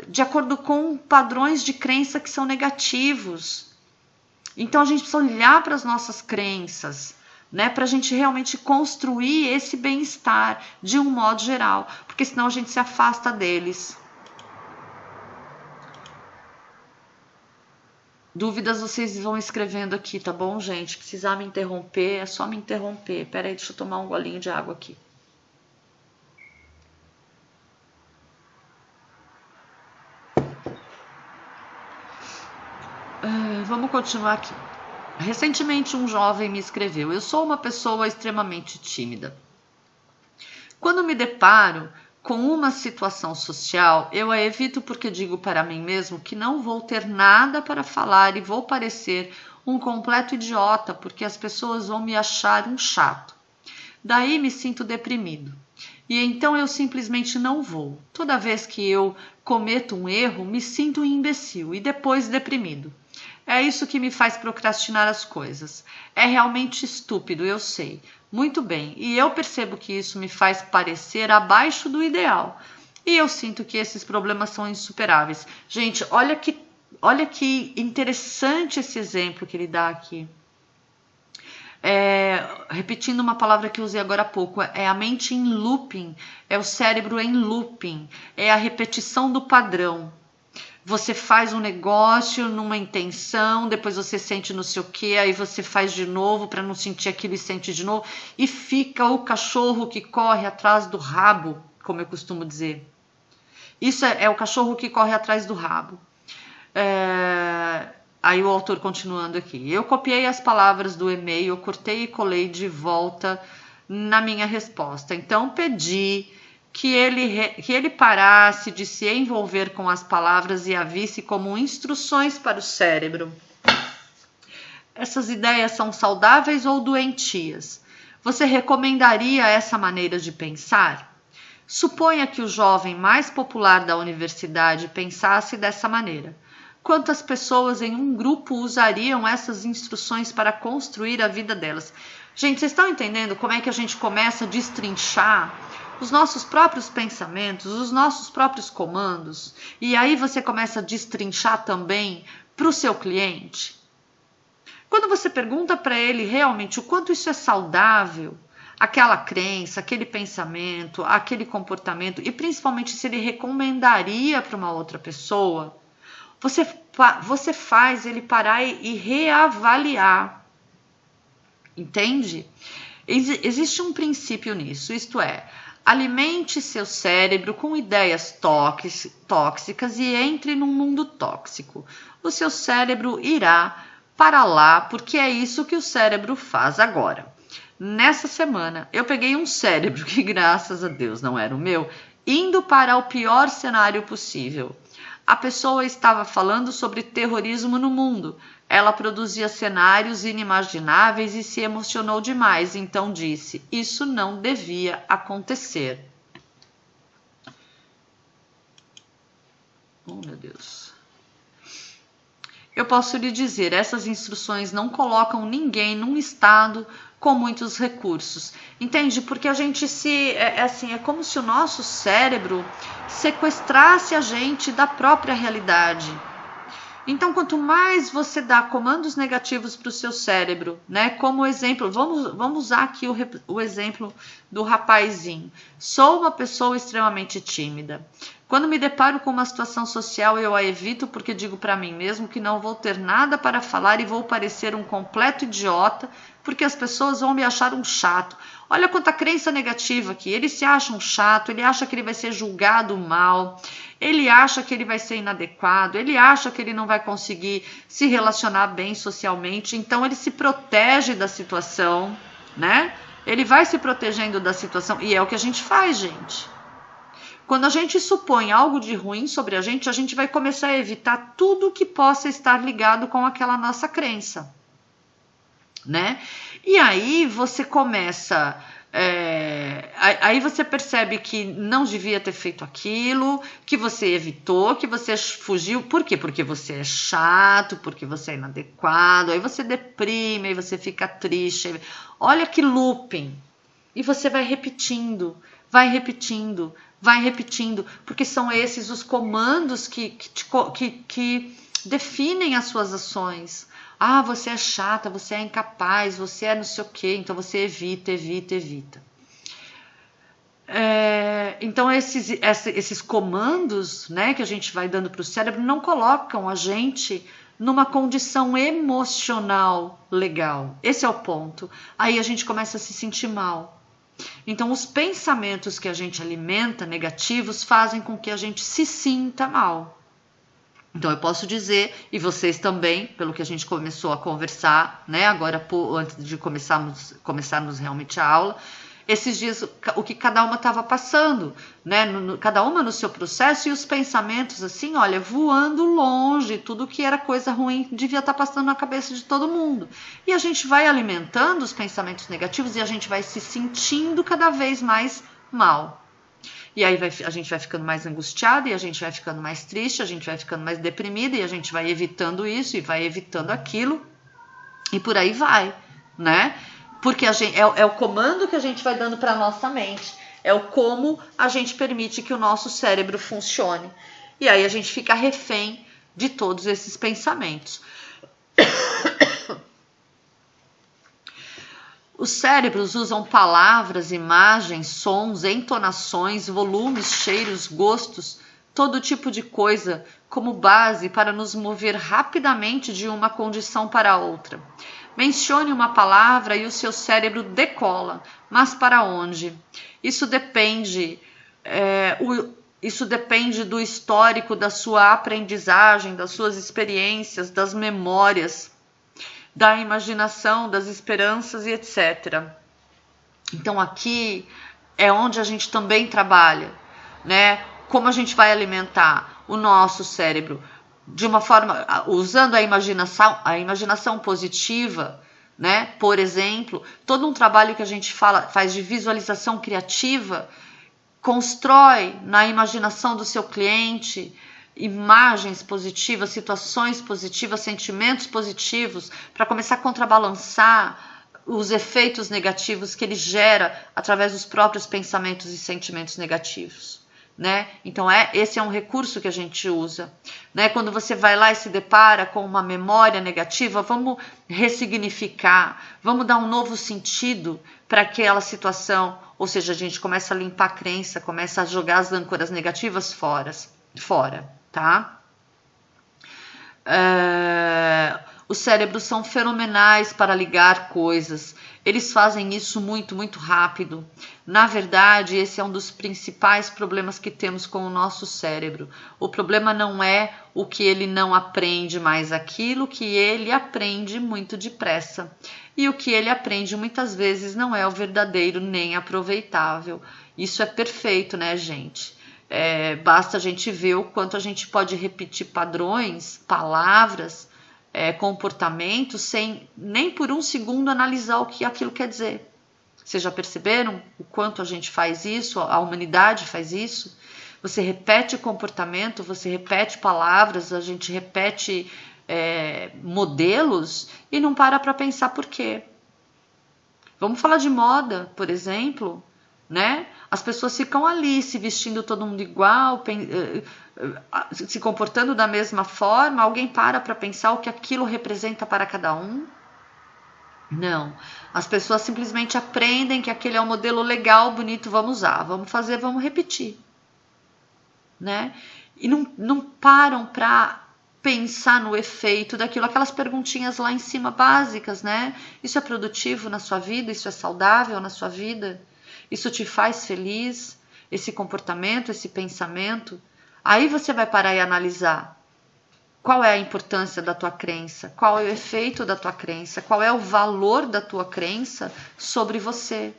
de acordo com padrões de crença que são negativos. Então a gente precisa olhar para as nossas crenças, né, para a gente realmente construir esse bem-estar de um modo geral, porque senão a gente se afasta deles. Dúvidas vocês vão escrevendo aqui, tá bom, gente? Precisar me interromper, é só me interromper. Pera aí, deixa eu tomar um golinho de água aqui. Vamos continuar aqui. Recentemente um jovem me escreveu: eu sou uma pessoa extremamente tímida. Quando me deparo com uma situação social, eu a evito porque digo para mim mesmo que não vou ter nada para falar e vou parecer um completo idiota porque as pessoas vão me achar um chato. Daí me sinto deprimido. E então eu simplesmente não vou. Toda vez que eu cometo um erro, me sinto um imbecil e depois deprimido. É isso que me faz procrastinar as coisas. É realmente estúpido, eu sei. Muito bem, e eu percebo que isso me faz parecer abaixo do ideal. E eu sinto que esses problemas são insuperáveis. Gente, olha que interessante esse exemplo que ele dá aqui. Repetindo uma palavra que eu usei agora há pouco, é a mente em looping, é o cérebro em looping, é a repetição do padrão. Você faz um negócio numa intenção, depois você sente não sei o que, aí você faz de novo para não sentir aquilo e sente de novo, e fica o cachorro que corre atrás do rabo, como eu costumo dizer. Isso é o cachorro que corre atrás do rabo. Aí o autor continuando aqui. Eu copiei as palavras do e-mail, eu cortei e colei de volta na minha resposta. Então pedi que ele parasse de se envolver com as palavras e a visse como instruções para o cérebro. Essas ideias são saudáveis ou doentias? Você recomendaria essa maneira de pensar? Suponha que o jovem mais popular da universidade pensasse dessa maneira. quantas pessoas em um grupo usariam essas instruções para construir a vida delas? Gente, vocês estão entendendo como é que a gente começa a destrinchar os nossos próprios pensamentos, os nossos próprios comandos? E aí você começa a destrinchar também para o seu cliente. Quando você pergunta para ele realmente o quanto isso é saudável, aquela crença, aquele pensamento, aquele comportamento, e principalmente se ele recomendaria para uma outra pessoa, você faz ele parar e reavaliar. Entende? Existe um princípio nisso, isto é, alimente seu cérebro com ideias tóxicas e entre num mundo tóxico. O seu cérebro irá para lá, porque é isso que o cérebro faz agora. Nessa semana, eu peguei um cérebro que, graças a Deus, não era o meu, indo para o pior cenário possível. A pessoa estava falando sobre terrorismo no mundo. Ela produzia cenários inimagináveis e se emocionou demais, então disse: isso não devia acontecer. Oh, meu Deus. Eu posso lhe dizer, essas instruções não colocam ninguém num estado com muitos recursos. Entende? Porque a gente é como se o nosso cérebro sequestrasse a gente da própria realidade. Então, quanto mais você dá comandos negativos para o seu cérebro, né? Como exemplo, vamos usar aqui o exemplo do rapazinho. Sou uma pessoa extremamente tímida. Quando me deparo com uma situação social, eu a evito porque digo para mim mesmo que não vou ter nada para falar e vou parecer um completo idiota, porque as pessoas vão me achar um chato. Olha quanta crença negativa aqui. Ele se acha um chato, ele acha que ele vai ser julgado mal, ele acha que ele vai ser inadequado, ele acha que ele não vai conseguir se relacionar bem socialmente, então ele se protege da situação, né? Ele vai se protegendo da situação e é o que a gente faz, gente. Quando a gente supõe algo de ruim sobre a gente vai começar a evitar tudo que possa estar ligado com aquela nossa crença, né? E aí você começa... aí você percebe que não devia ter feito aquilo, que você evitou, que você fugiu. Por quê? Porque você é chato, porque você é inadequado, aí você deprime, aí você fica triste. Olha que looping. E você vai repetindo, porque são esses os comandos que definem as suas ações. Ah, você é chata, você é incapaz, você é não sei o quê, então você evita. Então esses comandos, né, que a gente vai dando para o cérebro não colocam a gente numa condição emocional legal. Esse é o ponto. Aí a gente começa a se sentir mal. Então os pensamentos que a gente alimenta negativos fazem com que a gente se sinta mal. Então eu posso dizer, e vocês também, pelo que a gente começou a conversar, né, agora antes de começarmos realmente a aula, esses dias o que cada uma estava passando, né, cada uma no seu processo, e os pensamentos assim, olha, voando longe, tudo que era coisa ruim devia estar passando na cabeça de todo mundo. E a gente vai alimentando os pensamentos negativos e a gente vai se sentindo cada vez mais mal. E aí a gente vai ficando mais angustiada, e a gente vai ficando mais triste, a gente vai ficando mais deprimida, e a gente vai evitando isso, e vai evitando aquilo, e por aí vai, né? Porque é o comando que a gente vai dando para a nossa mente, é o como a gente permite que o nosso cérebro funcione. E aí a gente fica refém de todos esses pensamentos. Os cérebros usam palavras, imagens, sons, entonações, volumes, cheiros, gostos, todo tipo de coisa como base para nos mover rapidamente de uma condição para outra. Mencione uma palavra e o seu cérebro decola, mas para onde? Isso depende do histórico da sua aprendizagem, das suas experiências, das memórias, da imaginação, das esperanças e etc. Então aqui é onde a gente também trabalha, né? Como a gente vai alimentar o nosso cérebro de uma forma, usando a imaginação positiva, né? Por exemplo, todo um trabalho que a gente faz de visualização criativa, constrói na imaginação do seu cliente imagens positivas, situações positivas, sentimentos positivos, para começar a contrabalançar os efeitos negativos que ele gera através dos próprios pensamentos e sentimentos negativos, né? Então esse é um recurso que a gente usa, né? Quando você vai lá e se depara com uma memória negativa, vamos ressignificar, vamos dar um novo sentido para aquela situação, ou seja, a gente começa a limpar a crença, começa a jogar as âncoras negativas fora, tá? Os cérebros são fenomenais para ligar coisas. Eles fazem isso muito, muito rápido. Na verdade, esse é um dos principais problemas que temos com o nosso cérebro. O problema não é o que ele não aprende, mas aquilo que ele aprende muito depressa. E o que ele aprende muitas vezes não é o verdadeiro nem aproveitável. Isso é perfeito, né, gente? Basta a gente ver o quanto a gente pode repetir padrões, palavras, comportamento sem nem por um segundo analisar o que aquilo quer dizer. Vocês já perceberam o quanto a gente faz isso? A humanidade faz isso? Você repete comportamento, você repete palavras, a gente repete modelos e não para pensar por quê. Vamos falar de moda, por exemplo, né? As pessoas ficam ali se vestindo todo mundo igual, se comportando da mesma forma. Alguém para pensar o que aquilo representa para cada um? Não. As pessoas simplesmente aprendem que aquele é um modelo legal, bonito, vamos usar, vamos fazer, vamos repetir, né? E não param para pensar no efeito daquilo, aquelas perguntinhas lá em cima básicas, né? Isso é produtivo na sua vida? Isso é saudável na sua vida? Isso te faz feliz? Esse comportamento, esse pensamento? Aí você vai parar e analisar qual é a importância da tua crença, qual é o efeito da tua crença, qual é o valor da tua crença sobre você.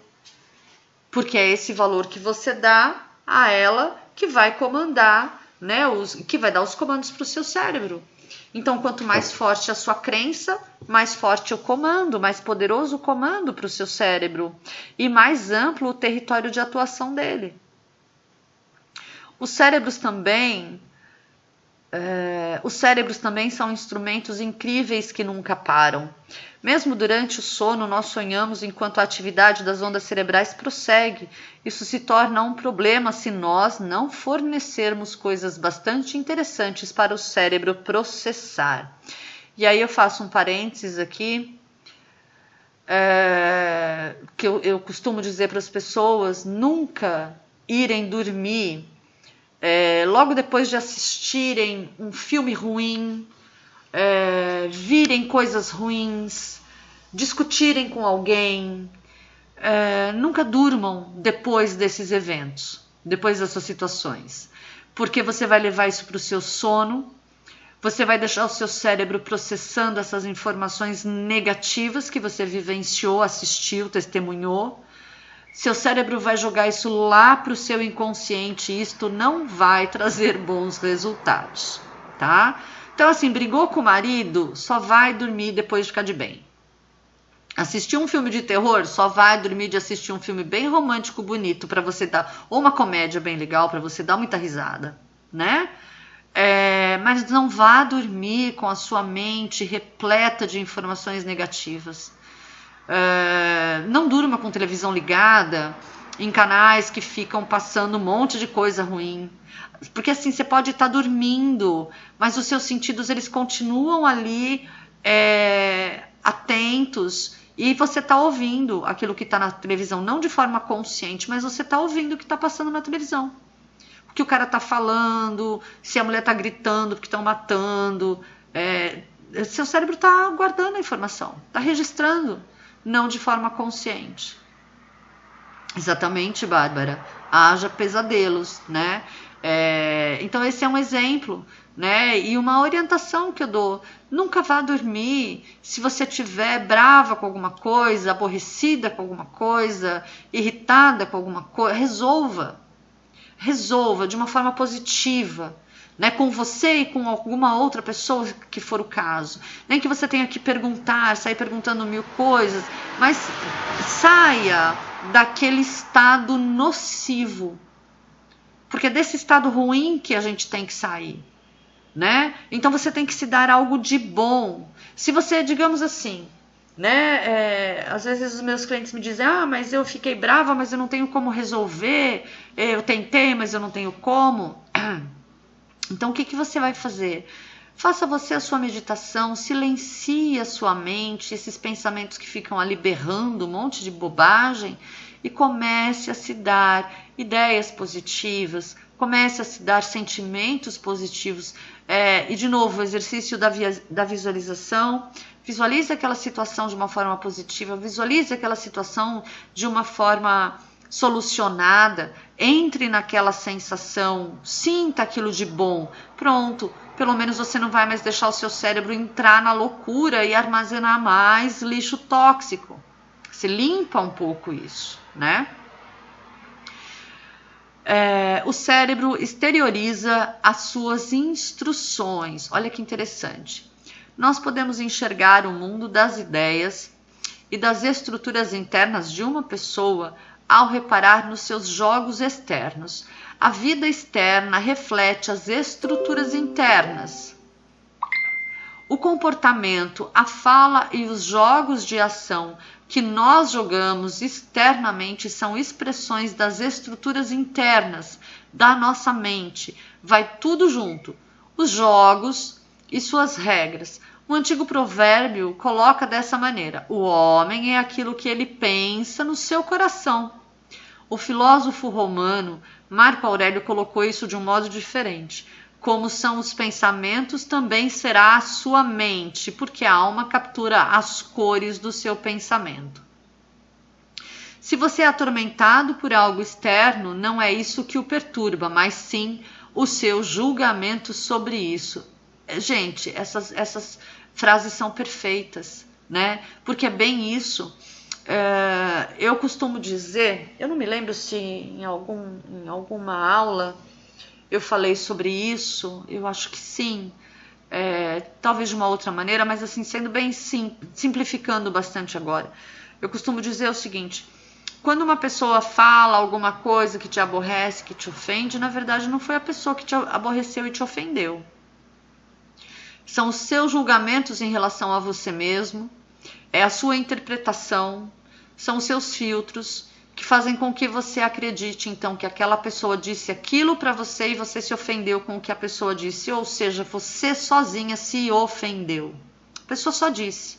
Porque é esse valor que você dá a ela que vai comandar, né, que vai dar os comandos para o seu cérebro. Então, quanto mais forte a sua crença, mais forte o comando, mais poderoso o comando para o seu cérebro e mais amplo o território de atuação dele. Os cérebros também são instrumentos incríveis que nunca param. Mesmo durante o sono, nós sonhamos enquanto a atividade das ondas cerebrais prossegue. Isso se torna um problema se nós não fornecermos coisas bastante interessantes para o cérebro processar. E aí eu faço um parênteses aqui, que eu costumo dizer para as pessoas nunca irem dormir logo depois de assistirem um filme ruim, virem coisas ruins, discutirem com alguém. Nunca durmam depois desses eventos, depois dessas situações, porque você vai levar isso para o seu sono, você vai deixar o seu cérebro processando essas informações negativas que você vivenciou, assistiu, testemunhou. Seu cérebro vai jogar isso lá para o seu inconsciente e isto não vai trazer bons resultados, tá? Então, assim, brigou com o marido, só vai dormir depois de ficar de bem. Assistir um filme de terror, só vai dormir de assistir um filme bem romântico, bonito, para você dar, ou uma comédia bem legal, para você dar muita risada, né? Mas não vá dormir com a sua mente repleta de informações negativas. Não durma com televisão ligada em canais que ficam passando um monte de coisa ruim, porque assim você pode estar dormindo, mas os seus sentidos eles continuam ali atentos e você está ouvindo aquilo que está na televisão, não de forma consciente, mas você está ouvindo o que está passando na televisão, o que o cara está falando, se a mulher está gritando porque estão matando. Seu cérebro está guardando a informação, está registrando, não de forma consciente. Exatamente, Bárbara. Haja pesadelos, né? Então esse é um exemplo, né? E uma orientação que eu dou: nunca vá dormir se você estiver brava com alguma coisa, aborrecida com alguma coisa, irritada com alguma coisa. Resolva de uma forma positiva, né, com você e com alguma outra pessoa que for o caso. Nem que você tenha que sair perguntando 1000 coisas, mas saia daquele estado nocivo, porque é desse estado ruim que a gente tem que sair, né? Então você tem que se dar algo de bom. Se você, digamos assim, né? Às vezes os meus clientes me dizem, mas eu fiquei brava, mas eu não tenho como resolver, eu tentei, mas eu não tenho como. Então o que você vai fazer? Faça você a sua meditação, silencie a sua mente, esses pensamentos que ficam ali berrando um monte de bobagem, e comece a se dar ideias positivas, comece a se dar sentimentos positivos. E de novo, o exercício da visualização. Visualize aquela situação de uma forma positiva, visualize aquela situação de uma forma solucionada, entre naquela sensação, sinta aquilo de bom, pronto, pelo menos você não vai mais deixar o seu cérebro entrar na loucura e armazenar mais lixo tóxico. Você limpa um pouco isso, né? O cérebro exterioriza as suas instruções. Olha que interessante. Nós podemos enxergar o mundo das ideias e das estruturas internas de uma pessoa ao reparar nos seus jogos externos. A vida externa reflete as estruturas internas. O comportamento, a fala e os jogos de ação que nós jogamos externamente são expressões das estruturas internas da nossa mente. Vai tudo junto. Os jogos e suas regras. O antigo provérbio coloca dessa maneira: o homem é aquilo que ele pensa no seu coração. O filósofo romano Marco Aurélio colocou isso de um modo diferente. Como são os pensamentos, também será a sua mente, porque a alma captura as cores do seu pensamento. Se você é atormentado por algo externo, não é isso que o perturba, mas sim o seu julgamento sobre isso. Gente, essas frases são perfeitas, né? Porque é bem isso. Eu costumo dizer, eu não me lembro se em alguma aula eu falei sobre isso, eu acho que sim, talvez de uma outra maneira, mas assim, sendo bem simplificando bastante agora. Eu costumo dizer o seguinte: quando uma pessoa fala alguma coisa que te aborrece, que te ofende, na verdade não foi a pessoa que te aborreceu e te ofendeu. São os seus julgamentos em relação a você mesmo, é a sua interpretação, são os seus filtros que fazem com que você acredite, então, que aquela pessoa disse aquilo para você e você se ofendeu com o que a pessoa disse, ou seja, você sozinha se ofendeu. A pessoa só disse,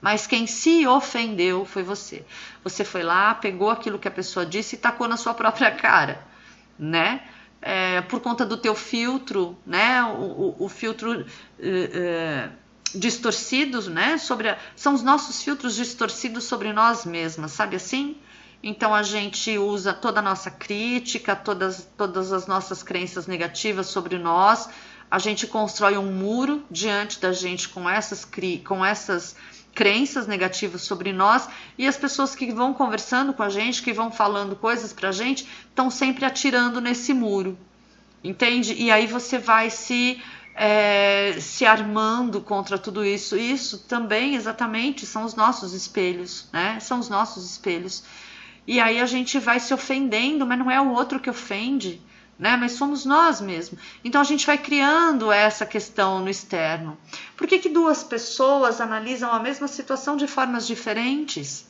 mas quem se ofendeu foi você. Você foi lá, pegou aquilo que a pessoa disse e tacou na sua própria cara, né? Por conta do teu filtro, né? O filtro distorcidos, né? São os nossos filtros distorcidos sobre nós mesmas, sabe assim? Então a gente usa toda a nossa crítica, todas as nossas crenças negativas sobre nós, a gente constrói um muro diante da gente com essas crenças negativas sobre nós, e as pessoas que vão conversando com a gente, que vão falando coisas pra gente, estão sempre atirando nesse muro, entende? E aí você vai se armando contra tudo isso. Isso também, exatamente, são os nossos espelhos, né? São os nossos espelhos. E aí a gente vai se ofendendo, mas não é o outro que ofende, né? Mas somos nós mesmos. Então a gente vai criando essa questão no externo. Por que duas pessoas analisam a mesma situação de formas diferentes?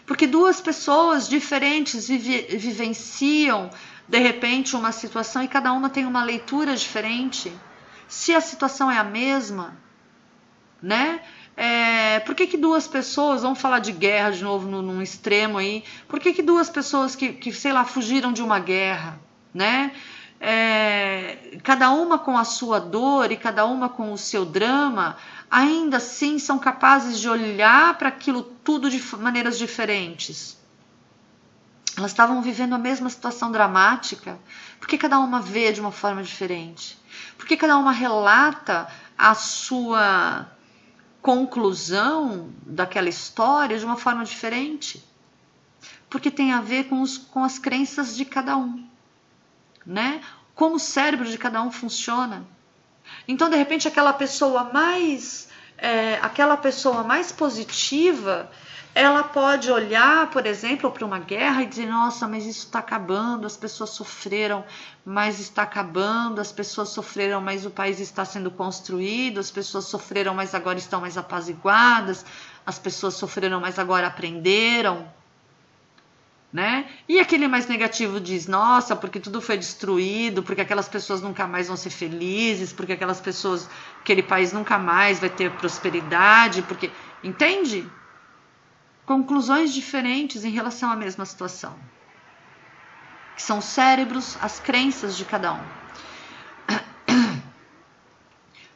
Porque duas pessoas diferentes vivenciam, de repente, uma situação e cada uma tem uma leitura diferente. Se a situação é a mesma, né? Por que duas pessoas, vamos falar de guerra de novo num extremo aí, por que duas pessoas que, sei lá, fugiram de uma guerra, né? Cada uma com a sua dor e cada uma com o seu drama, ainda assim são capazes de olhar para aquilo tudo de maneiras diferentes. Elas estavam vivendo a mesma situação dramática, porque cada uma vê de uma forma diferente, porque cada uma relata a sua conclusão daquela história de uma forma diferente, porque tem a ver com as crenças de cada um, né? Como o cérebro de cada um funciona. Então, de repente, aquela pessoa mais aquela pessoa mais positiva, ela pode olhar, por exemplo, para uma guerra e dizer, nossa, mas isso está acabando, as pessoas sofreram, mas está acabando, as pessoas sofreram, mas o país está sendo construído, as pessoas sofreram, mas agora estão mais apaziguadas, as pessoas sofreram, mas agora aprenderam, né? E aquele mais negativo diz, nossa, porque tudo foi destruído, porque aquelas pessoas nunca mais vão ser felizes, porque aquelas pessoas, aquele país nunca mais vai ter prosperidade, porque... Entende? Conclusões diferentes em relação à mesma situação, que são os cérebros, as crenças de cada um.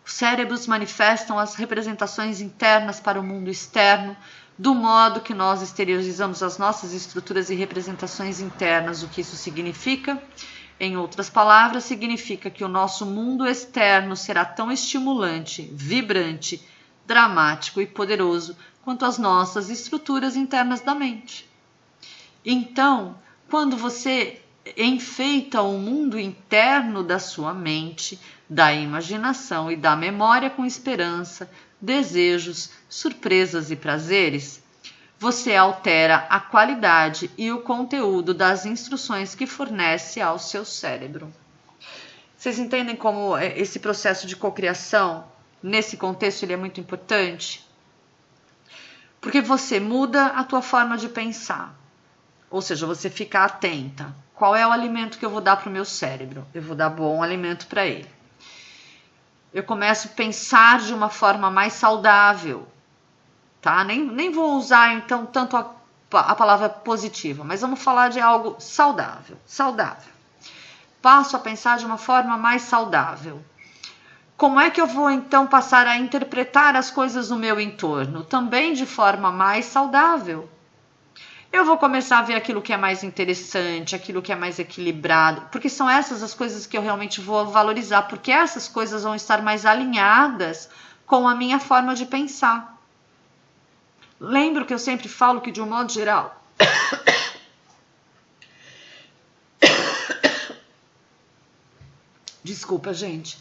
Os cérebros manifestam as representações internas para o mundo externo, do modo que nós exteriorizamos as nossas estruturas e representações internas. O que isso significa? Em outras palavras, significa que o nosso mundo externo será tão estimulante, vibrante, dramático e poderoso quanto as nossas estruturas internas da mente. Então, quando você enfeita o mundo interno da sua mente, da imaginação e da memória com esperança, desejos, surpresas e prazeres, você altera a qualidade e o conteúdo das instruções que fornece ao seu cérebro. Vocês entendem como esse processo de cocriação, nesse contexto, ele é muito importante? Porque você muda a tua forma de pensar. Ou seja, você fica atenta. Qual é o alimento que eu vou dar para o meu cérebro? Eu vou dar bom alimento para ele. Eu começo a pensar de uma forma mais saudável. Tá? Nem vou usar, então, tanto a palavra positiva, mas vamos falar de algo saudável. Saudável. Passo a pensar de uma forma mais saudável. Como é que eu vou, então, passar a interpretar as coisas no meu entorno? Também de forma mais saudável. Eu vou começar a ver aquilo que é mais interessante, aquilo que é mais equilibrado, porque são essas as coisas que eu realmente vou valorizar, porque essas coisas vão estar mais alinhadas com a minha forma de pensar. Lembro que eu sempre falo que, de um modo geral, desculpa, gente.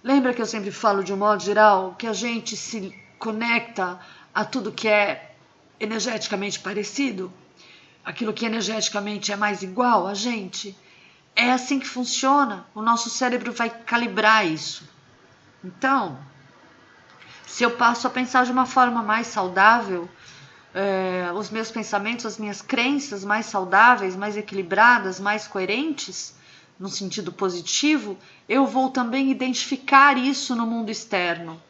Lembra que eu sempre falo, de um modo geral, que a gente se conecta a tudo que é energeticamente parecido? Aquilo que energeticamente é mais igual a gente? É assim que funciona. O nosso cérebro vai calibrar isso. Então, se eu passo a pensar de uma forma mais saudável, os meus pensamentos, as minhas crenças mais saudáveis, mais equilibradas, mais coerentes, no sentido positivo, eu vou também identificar isso no mundo externo.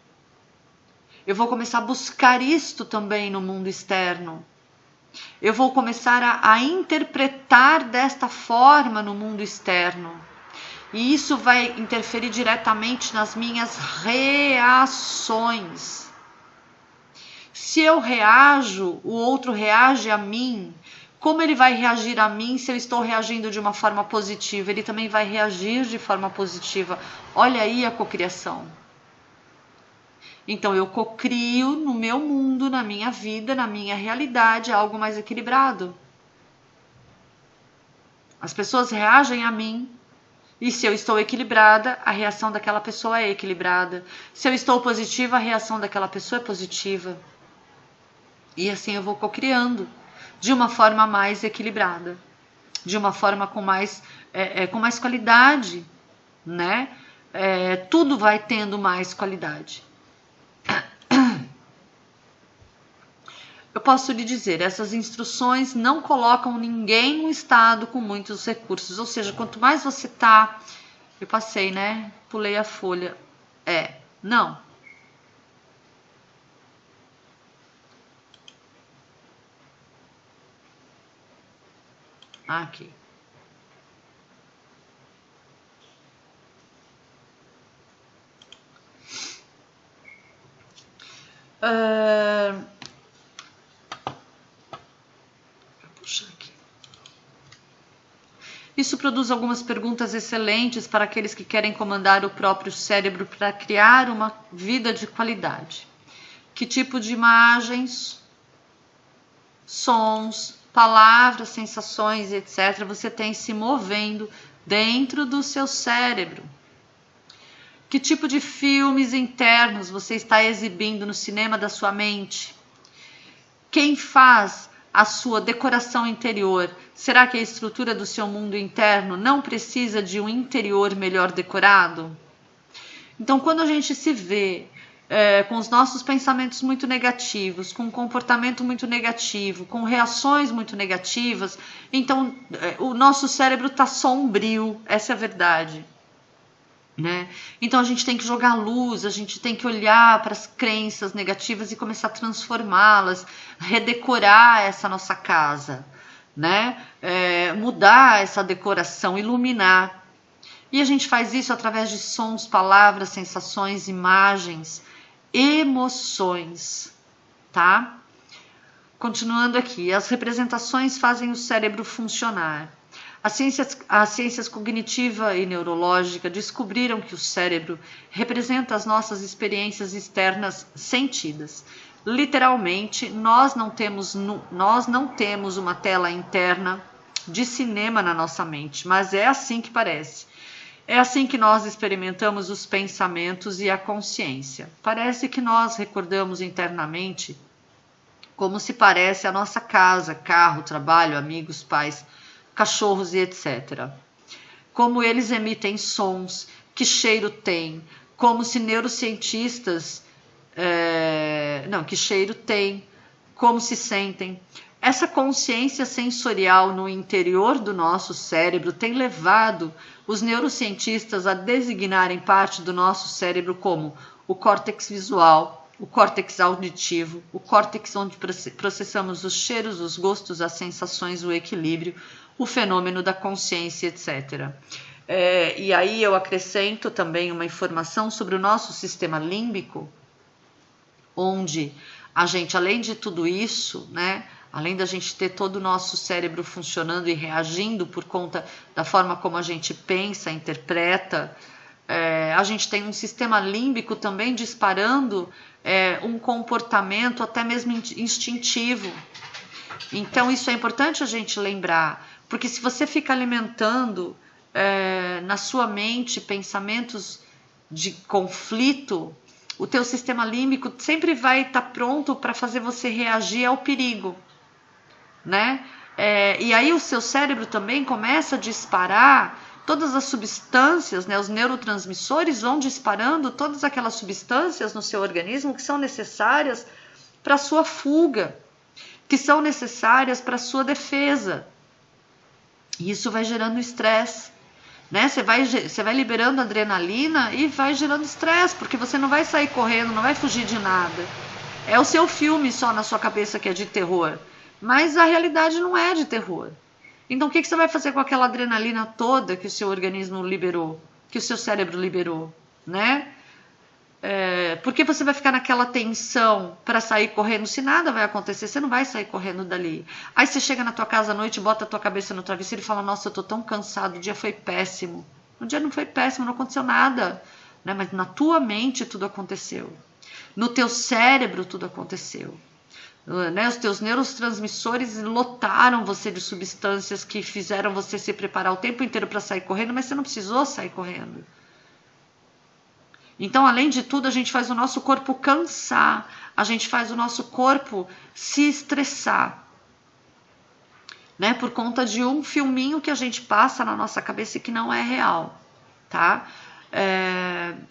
Eu vou começar a buscar isto também no mundo externo. Eu vou começar a interpretar desta forma no mundo externo. E isso vai interferir diretamente nas minhas reações. Se eu reajo, o outro reage a mim. Como ele vai reagir a mim se eu estou reagindo de uma forma positiva? Ele também vai reagir de forma positiva. Olha aí a cocriação. Então eu cocrio no meu mundo, na minha vida, na minha realidade, algo mais equilibrado. As pessoas reagem a mim. E se eu estou equilibrada, a reação daquela pessoa é equilibrada. Se eu estou positiva, a reação daquela pessoa é positiva. E assim eu vou cocriando de uma forma mais equilibrada, de uma forma com mais qualidade, né? Tudo vai tendo mais qualidade. Eu posso lhe dizer, essas instruções não colocam ninguém num estado com muitos recursos, ou seja, quanto mais você tá... Eu passei, né? Pulei a folha. Não. Aqui. Isso produz algumas perguntas excelentes para aqueles que querem comandar o próprio cérebro para criar uma vida de qualidade. Que tipo de imagens, sons, palavras, sensações, etc., você tem se movendo dentro do seu cérebro? Que tipo de filmes internos você está exibindo no cinema da sua mente? Quem faz a sua decoração interior? Será que a estrutura do seu mundo interno não precisa de um interior melhor decorado? Então, quando a gente se vê com os nossos pensamentos muito negativos, com um comportamento muito negativo, com reações muito negativas, então o nosso cérebro está sombrio, essa é a verdade. Né? Então a gente tem que jogar luz, a gente tem que olhar para as crenças negativas e começar a transformá-las, redecorar essa nossa casa, né? Mudar essa decoração, iluminar. E a gente faz isso através de sons, palavras, sensações, imagens, emoções, tá? Continuando aqui, as representações fazem o cérebro funcionar. As ciências cognitiva e neurológica descobriram que o cérebro representa as nossas experiências externas sentidas. Literalmente, nós não temos uma tela interna de cinema na nossa mente, mas é assim que parece. É assim que nós experimentamos os pensamentos e a consciência. Parece que nós recordamos internamente como se parece a nossa casa, carro, trabalho, amigos, pais, cachorros e etc. Como eles emitem sons, que cheiro tem, como se neurocientistas... que cheiro tem, como se sentem. Essa consciência sensorial no interior do nosso cérebro tem levado os neurocientistas a designarem parte do nosso cérebro como o córtex visual, o córtex auditivo, o córtex onde processamos os cheiros, os gostos, as sensações, o equilíbrio, o fenômeno da consciência, etc. E aí eu acrescento também uma informação sobre o nosso sistema límbico, onde a gente, além de tudo isso, né, além da gente ter todo o nosso cérebro funcionando e reagindo por conta da forma como a gente pensa, interpreta, a gente tem um sistema límbico também disparando um comportamento até mesmo instintivo. Então isso é importante a gente lembrar, porque se você fica alimentando na sua mente pensamentos de conflito, o teu sistema límbico sempre vai estar pronto para fazer você reagir ao perigo, né? E aí o seu cérebro também começa a disparar todas as substâncias, né? Os neurotransmissores vão disparando todas aquelas substâncias no seu organismo que são necessárias para a sua fuga, que são necessárias para a sua defesa. E isso vai gerando estresse. Né? Você vai liberando adrenalina e vai gerando estresse, porque você não vai sair correndo, não vai fugir de nada. É o seu filme só na sua cabeça que é de terror, mas a realidade não é de terror. Então o que você vai fazer com aquela adrenalina toda que o seu organismo liberou, que o seu cérebro liberou, né? Porque você vai ficar naquela tensão para sair correndo, se nada vai acontecer, você não vai sair correndo dali. Aí você chega na tua casa à noite, bota a tua cabeça no travesseiro e fala, nossa, eu tô tão cansado, o dia foi péssimo. O dia não foi péssimo, não aconteceu nada, né? Mas na tua mente tudo aconteceu. No teu cérebro tudo aconteceu. Né? Os teus neurotransmissores lotaram você de substâncias que fizeram você se preparar o tempo inteiro para sair correndo, mas você não precisou sair correndo. Então, além de tudo, a gente faz o nosso corpo cansar, a gente faz o nosso corpo se estressar, né? Por conta de um filminho que a gente passa na nossa cabeça e que não é real, tá?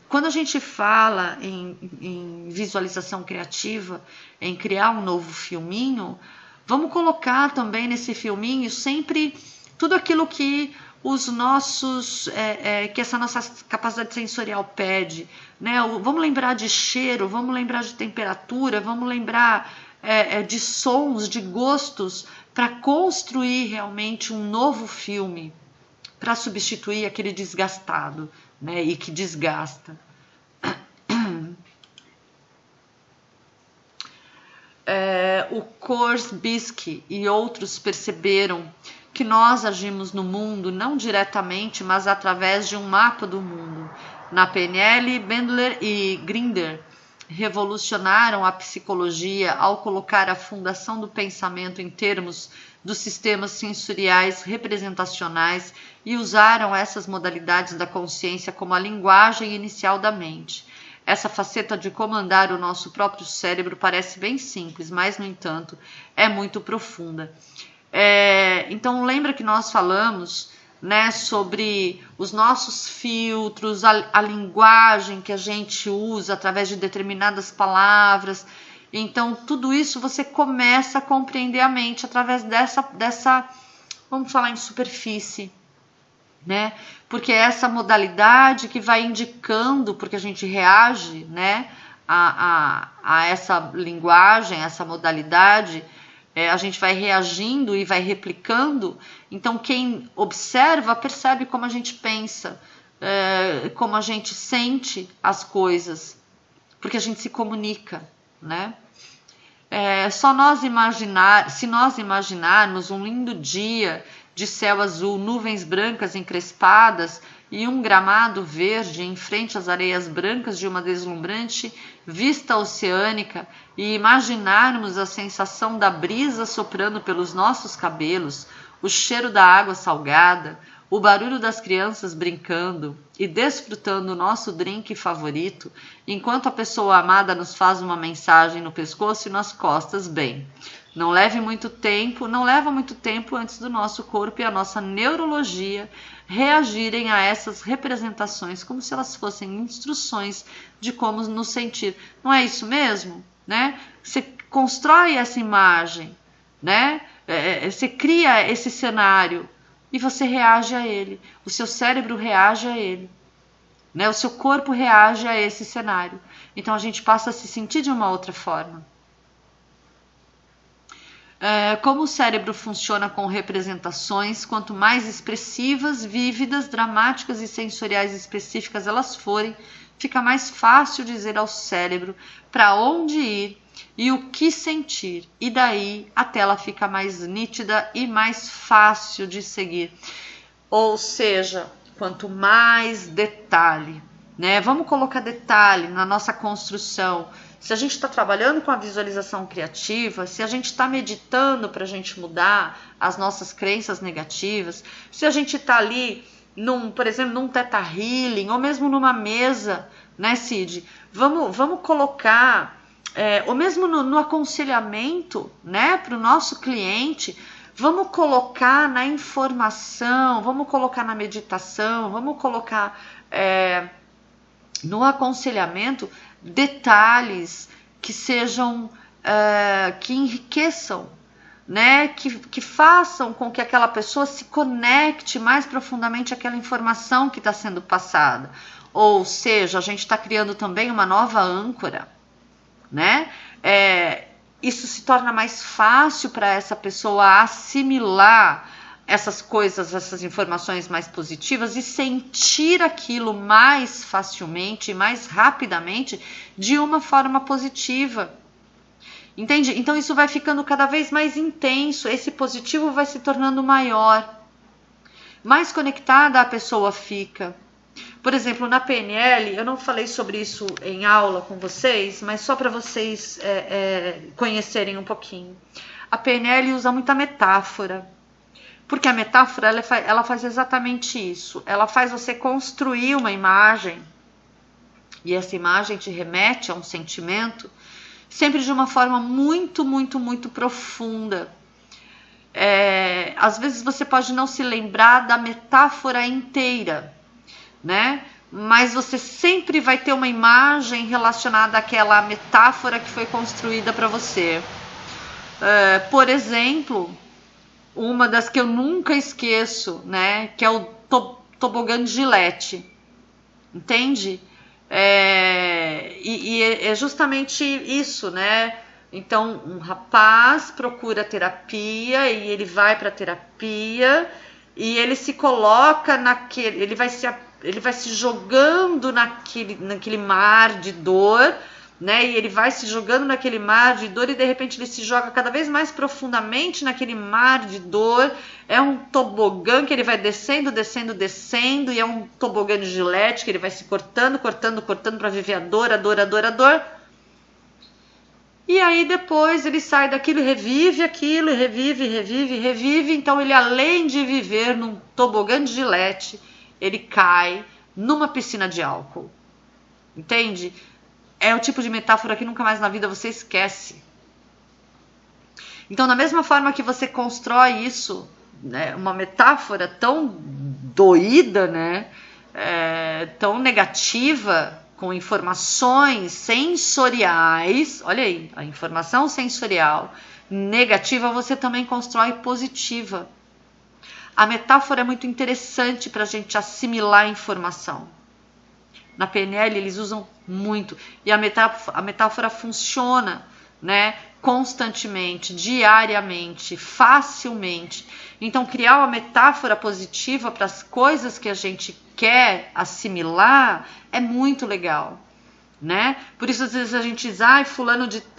Quando a gente fala em visualização criativa, em criar um novo filminho, vamos colocar também nesse filminho sempre tudo aquilo que que essa nossa capacidade sensorial pede, né? Vamos lembrar de cheiro, vamos lembrar de temperatura, vamos lembrar de sons, de gostos, para construir realmente um novo filme, para substituir aquele desgastado, né? E que desgasta. O Korsbisky e outros perceberam que nós agimos no mundo não diretamente, mas através de um mapa do mundo. Na PNL, Bandler e Grinder revolucionaram a psicologia ao colocar a fundação do pensamento em termos dos sistemas sensoriais representacionais e usaram essas modalidades da consciência como a linguagem inicial da mente. Essa faceta de comandar o nosso próprio cérebro parece bem simples, mas, no entanto, é muito profunda. Então, lembra que nós falamos, né, sobre os nossos filtros, a linguagem que a gente usa através de determinadas palavras. Então, tudo isso você começa a compreender a mente através dessa vamos falar em superfície, né? Porque é essa modalidade que vai indicando, porque a gente reage, né, a essa linguagem, a essa modalidade, a gente vai reagindo e vai replicando. Então, quem observa percebe como a gente pensa, como a gente sente as coisas, porque a gente se comunica, né? Se nós imaginarmos um lindo dia de céu azul, nuvens brancas encrespadas e um gramado verde em frente às areias brancas de uma deslumbrante vista oceânica, e imaginarmos a sensação da brisa soprando pelos nossos cabelos, o cheiro da água salgada, o barulho das crianças brincando e desfrutando o nosso drink favorito, enquanto a pessoa amada nos faz uma mensagem no pescoço e nas costas, bem, não leva muito tempo antes do nosso corpo e a nossa neurologia reagirem a essas representações como se elas fossem instruções de como nos sentir. Não é isso mesmo? Né? Você constrói essa imagem, né? Você cria esse cenário e você reage a ele. O seu cérebro reage a ele, né? O seu corpo reage a esse cenário. Então a gente passa a se sentir de uma outra forma. Como o cérebro funciona com representações, quanto mais expressivas, vívidas, dramáticas e sensoriais específicas elas forem, fica mais fácil dizer ao cérebro para onde ir e o que sentir, e daí a tela fica mais nítida e mais fácil de seguir. Ou seja, quanto mais detalhe, né? Vamos colocar detalhe na nossa construção. Se a gente está trabalhando com a visualização criativa, se a gente está meditando para a gente mudar as nossas crenças negativas, se a gente está ali, por exemplo, num Theta Healing, ou mesmo numa mesa, né, Cid? Vamos colocar, ou mesmo no aconselhamento, né, para o nosso cliente, vamos colocar na informação, vamos colocar na meditação, vamos colocar no aconselhamento detalhes que sejam, que enriqueçam, né? Que façam com que aquela pessoa se conecte mais profundamente àquela informação que está sendo passada. Ou seja, a gente está criando também uma nova âncora, né? Isso se torna mais fácil para essa pessoa assimilar essas coisas, essas informações mais positivas e sentir aquilo mais facilmente e mais rapidamente de uma forma positiva. Entende? Então isso vai ficando cada vez mais intenso, esse positivo vai se tornando maior. Mais conectada a pessoa fica. Por exemplo, na PNL, eu não falei sobre isso em aula com vocês, mas só para vocês conhecerem um pouquinho. A PNL usa muita metáfora. Porque a metáfora ela faz exatamente isso. Ela faz você construir uma imagem e essa imagem te remete a um sentimento sempre de uma forma muito, muito, muito profunda. Às vezes você pode não se lembrar da metáfora inteira, né? Mas você sempre vai ter uma imagem relacionada àquela metáfora que foi construída para você. Por exemplo, uma das que eu nunca esqueço, né, que é o tobogã de Gillette, entende? E é justamente isso, né? Então, um rapaz procura terapia e ele vai para a terapia e ele se coloca naquele, ele vai se jogando naquele mar de dor, né? E ele vai se jogando naquele mar de dor e de repente ele se joga cada vez mais profundamente naquele mar de dor. É um tobogã que ele vai descendo, descendo, descendo, e é um tobogã de Gillette que ele vai se cortando, cortando, cortando para viver a dor, a dor, a dor, a dor. E aí depois ele sai daquilo, revive aquilo, revive. Então ele, além de viver num tobogã de gilete, ele cai numa piscina de álcool. Entende? É o tipo de metáfora que nunca mais na vida você esquece. Então, da mesma forma que você constrói isso, né, uma metáfora tão doída, né, tão negativa, com informações sensoriais, olha aí, a informação sensorial negativa, você também constrói positiva. A metáfora é muito interessante para a gente assimilar a informação. Na PNL eles usam muito, e a metáfora funciona, né, constantemente, diariamente, facilmente. Então, criar uma metáfora positiva para as coisas que a gente quer assimilar é muito legal, né? Por isso, às vezes a gente diz,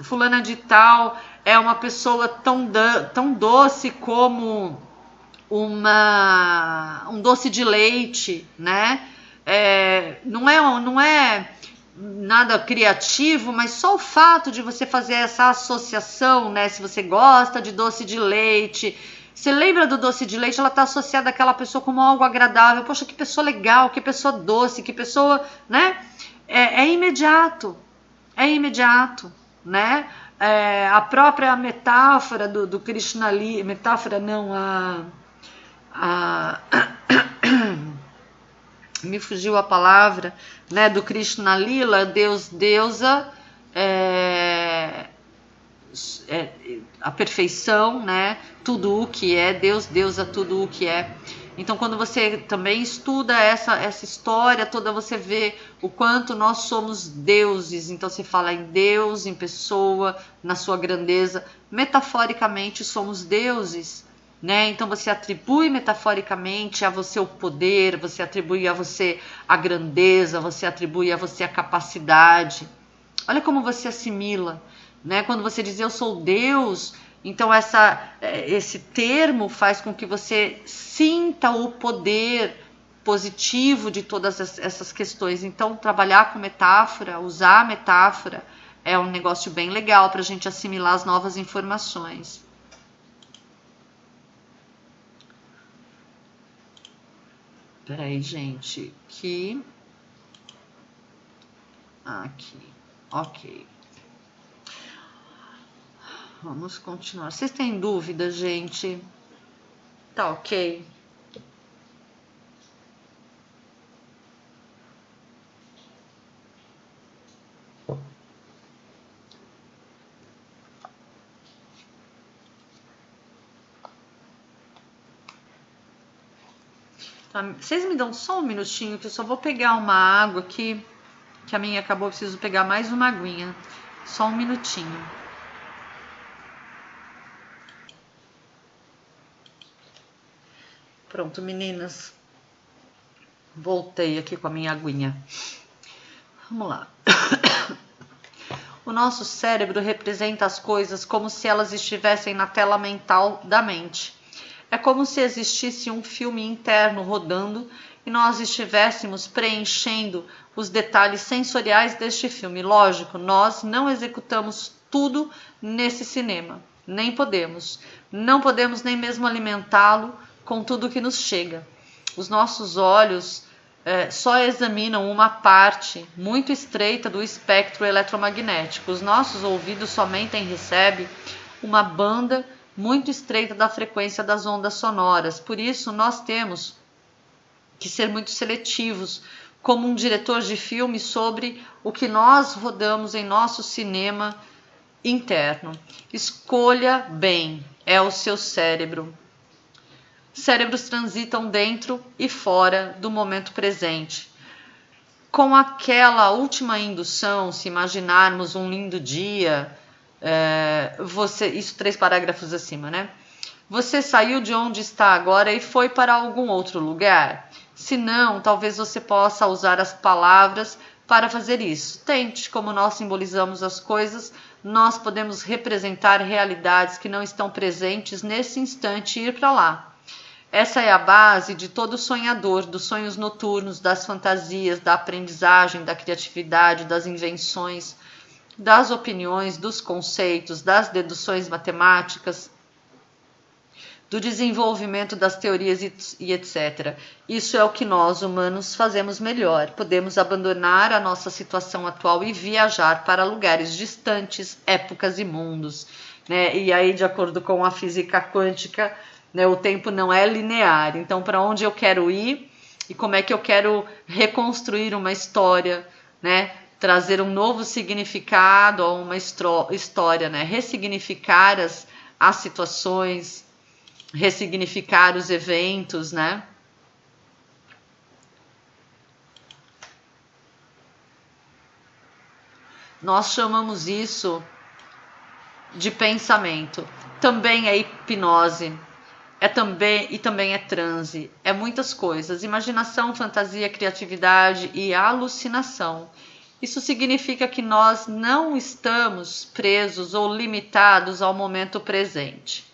fulana de tal é uma pessoa tão doce como um doce de leite, né? Não é nada criativo, mas só o fato de você fazer essa associação, né? Se você gosta de doce de leite, você lembra do doce de leite, ela está associada àquela pessoa como algo agradável. Poxa, que pessoa legal, que pessoa doce, que pessoa, né? É imediato, né? A própria metáfora do Krishna Lila, metáfora não, me fugiu a palavra, né, do Krishna Lila, Deus, deusa, a perfeição, né, tudo o que é, Deus, deusa, tudo o que é. Então, quando você também estuda essa história toda, você vê o quanto nós somos deuses. Então, você fala em Deus, em pessoa, na sua grandeza. Metaforicamente, somos deuses, né? Então você atribui metaforicamente a você o poder, você atribui a você a grandeza, você atribui a você a capacidade. Olha como você assimila, né? Quando você diz eu sou Deus, então esse termo faz com que você sinta o poder positivo de todas essas questões. Então trabalhar com metáfora, usar a metáfora é um negócio bem legal para a gente assimilar as novas informações. Peraí, gente, aqui, ok. Vamos continuar. Vocês têm dúvida, gente? Tá ok? Tá, vocês me dão só um minutinho que eu só vou pegar uma água aqui, que a minha acabou, eu preciso pegar mais uma aguinha. Só um minutinho. Pronto, meninas. Voltei aqui com a minha aguinha. Vamos lá. O nosso cérebro representa as coisas como se elas estivessem na tela mental da mente. É como se existisse um filme interno rodando e nós estivéssemos preenchendo os detalhes sensoriais deste filme. Lógico, nós não executamos tudo nesse cinema, nem podemos. Não podemos nem mesmo alimentá-lo com tudo que nos chega. Os nossos olhos só examinam uma parte muito estreita do espectro eletromagnético. Os nossos ouvidos somente recebem uma banda muito estreita da frequência das ondas sonoras. Por isso, nós temos que ser muito seletivos, como um diretor de filme, sobre o que nós rodamos em nosso cinema interno. Escolha bem, é o seu cérebro. Cérebros transitam dentro e fora do momento presente. Com aquela última indução, se imaginarmos um lindo dia, isso 3 parágrafos acima, né? Você saiu de onde está agora e foi para algum outro lugar? Se não, talvez você possa usar as palavras para fazer isso. Tente, como nós simbolizamos as coisas, nós podemos representar realidades que não estão presentes nesse instante e ir para lá. Essa é a base de todo sonhador, dos sonhos noturnos, das fantasias, da aprendizagem, da criatividade, das invenções. das opiniões, dos conceitos, das deduções matemáticas, do desenvolvimento das teorias e etc. Isso é o que nós, humanos, fazemos melhor. Podemos abandonar a nossa situação atual e viajar para lugares distantes, épocas e mundos, né? E aí, de acordo com a física quântica, né, o tempo não é linear. Então, para onde eu quero ir e como é que eu quero reconstruir uma história, né? Trazer um novo significado a uma história, né? Ressignificar as situações, ressignificar os eventos, né? Nós chamamos isso de pensamento. Também é hipnose, também é transe, é muitas coisas. Imaginação, fantasia, criatividade e alucinação. Isso significa que nós não estamos presos ou limitados ao momento presente.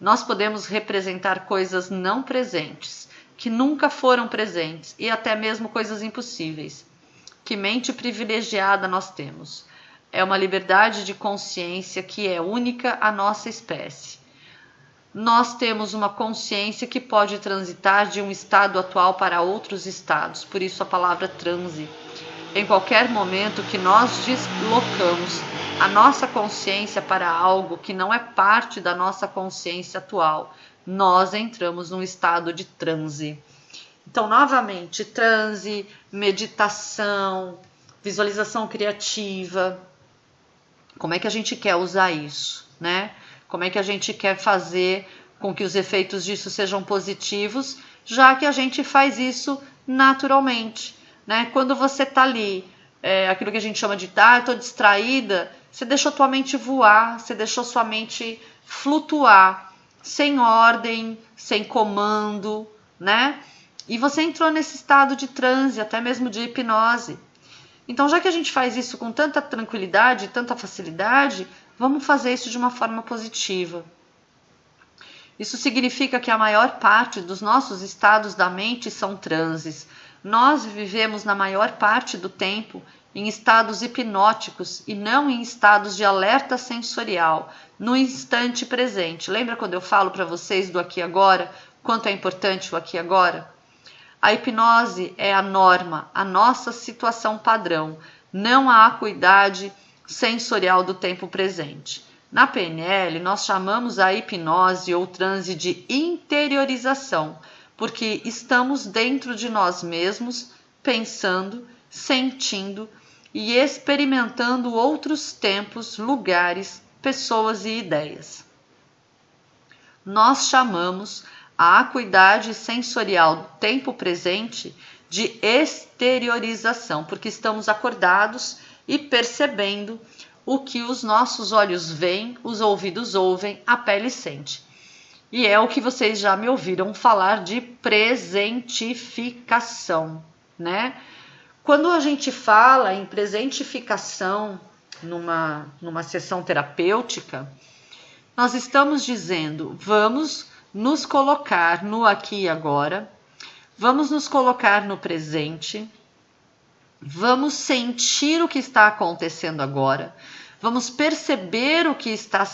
Nós podemos representar coisas não presentes, que nunca foram presentes, e até mesmo coisas impossíveis. Que mente privilegiada nós temos. É uma liberdade de consciência que é única à nossa espécie. Nós temos uma consciência que pode transitar de um estado atual para outros estados, por isso a palavra transe. Em qualquer momento que nós deslocamos a nossa consciência para algo que não é parte da nossa consciência atual, nós entramos num estado de transe. Então, novamente, transe, meditação, visualização criativa. Como é que a gente quer usar isso, né? Como é que a gente quer fazer com que os efeitos disso sejam positivos, já que a gente faz isso naturalmente, né? Quando você tá ali, aquilo que a gente chama de eu tô distraída, você deixou tua mente voar, você deixou sua mente flutuar, sem ordem, sem comando, né? E você entrou nesse estado de transe, até mesmo de hipnose. Então, já que a gente faz isso com tanta tranquilidade, tanta facilidade, vamos fazer isso de uma forma positiva. Isso significa que a maior parte dos nossos estados da mente são transes. Nós vivemos na maior parte do tempo em estados hipnóticos e não em estados de alerta sensorial, no instante presente. Lembra quando eu falo para vocês do aqui e agora? Quanto é importante o aqui e agora? A hipnose é a norma, a nossa situação padrão, não a acuidade sensorial do tempo presente. Na PNL, nós chamamos a hipnose ou transe de interiorização, porque estamos dentro de nós mesmos, pensando, sentindo e experimentando outros tempos, lugares, pessoas e ideias. Nós chamamos a acuidade sensorial do tempo presente de exteriorização, porque estamos acordados e percebendo o que os nossos olhos veem, os ouvidos ouvem, a pele sente. E é o que vocês já me ouviram falar de presentificação, né? Quando a gente fala em presentificação numa sessão terapêutica, nós estamos dizendo, vamos nos colocar no aqui e agora, vamos nos colocar no presente, vamos sentir o que está acontecendo agora, vamos perceber o que está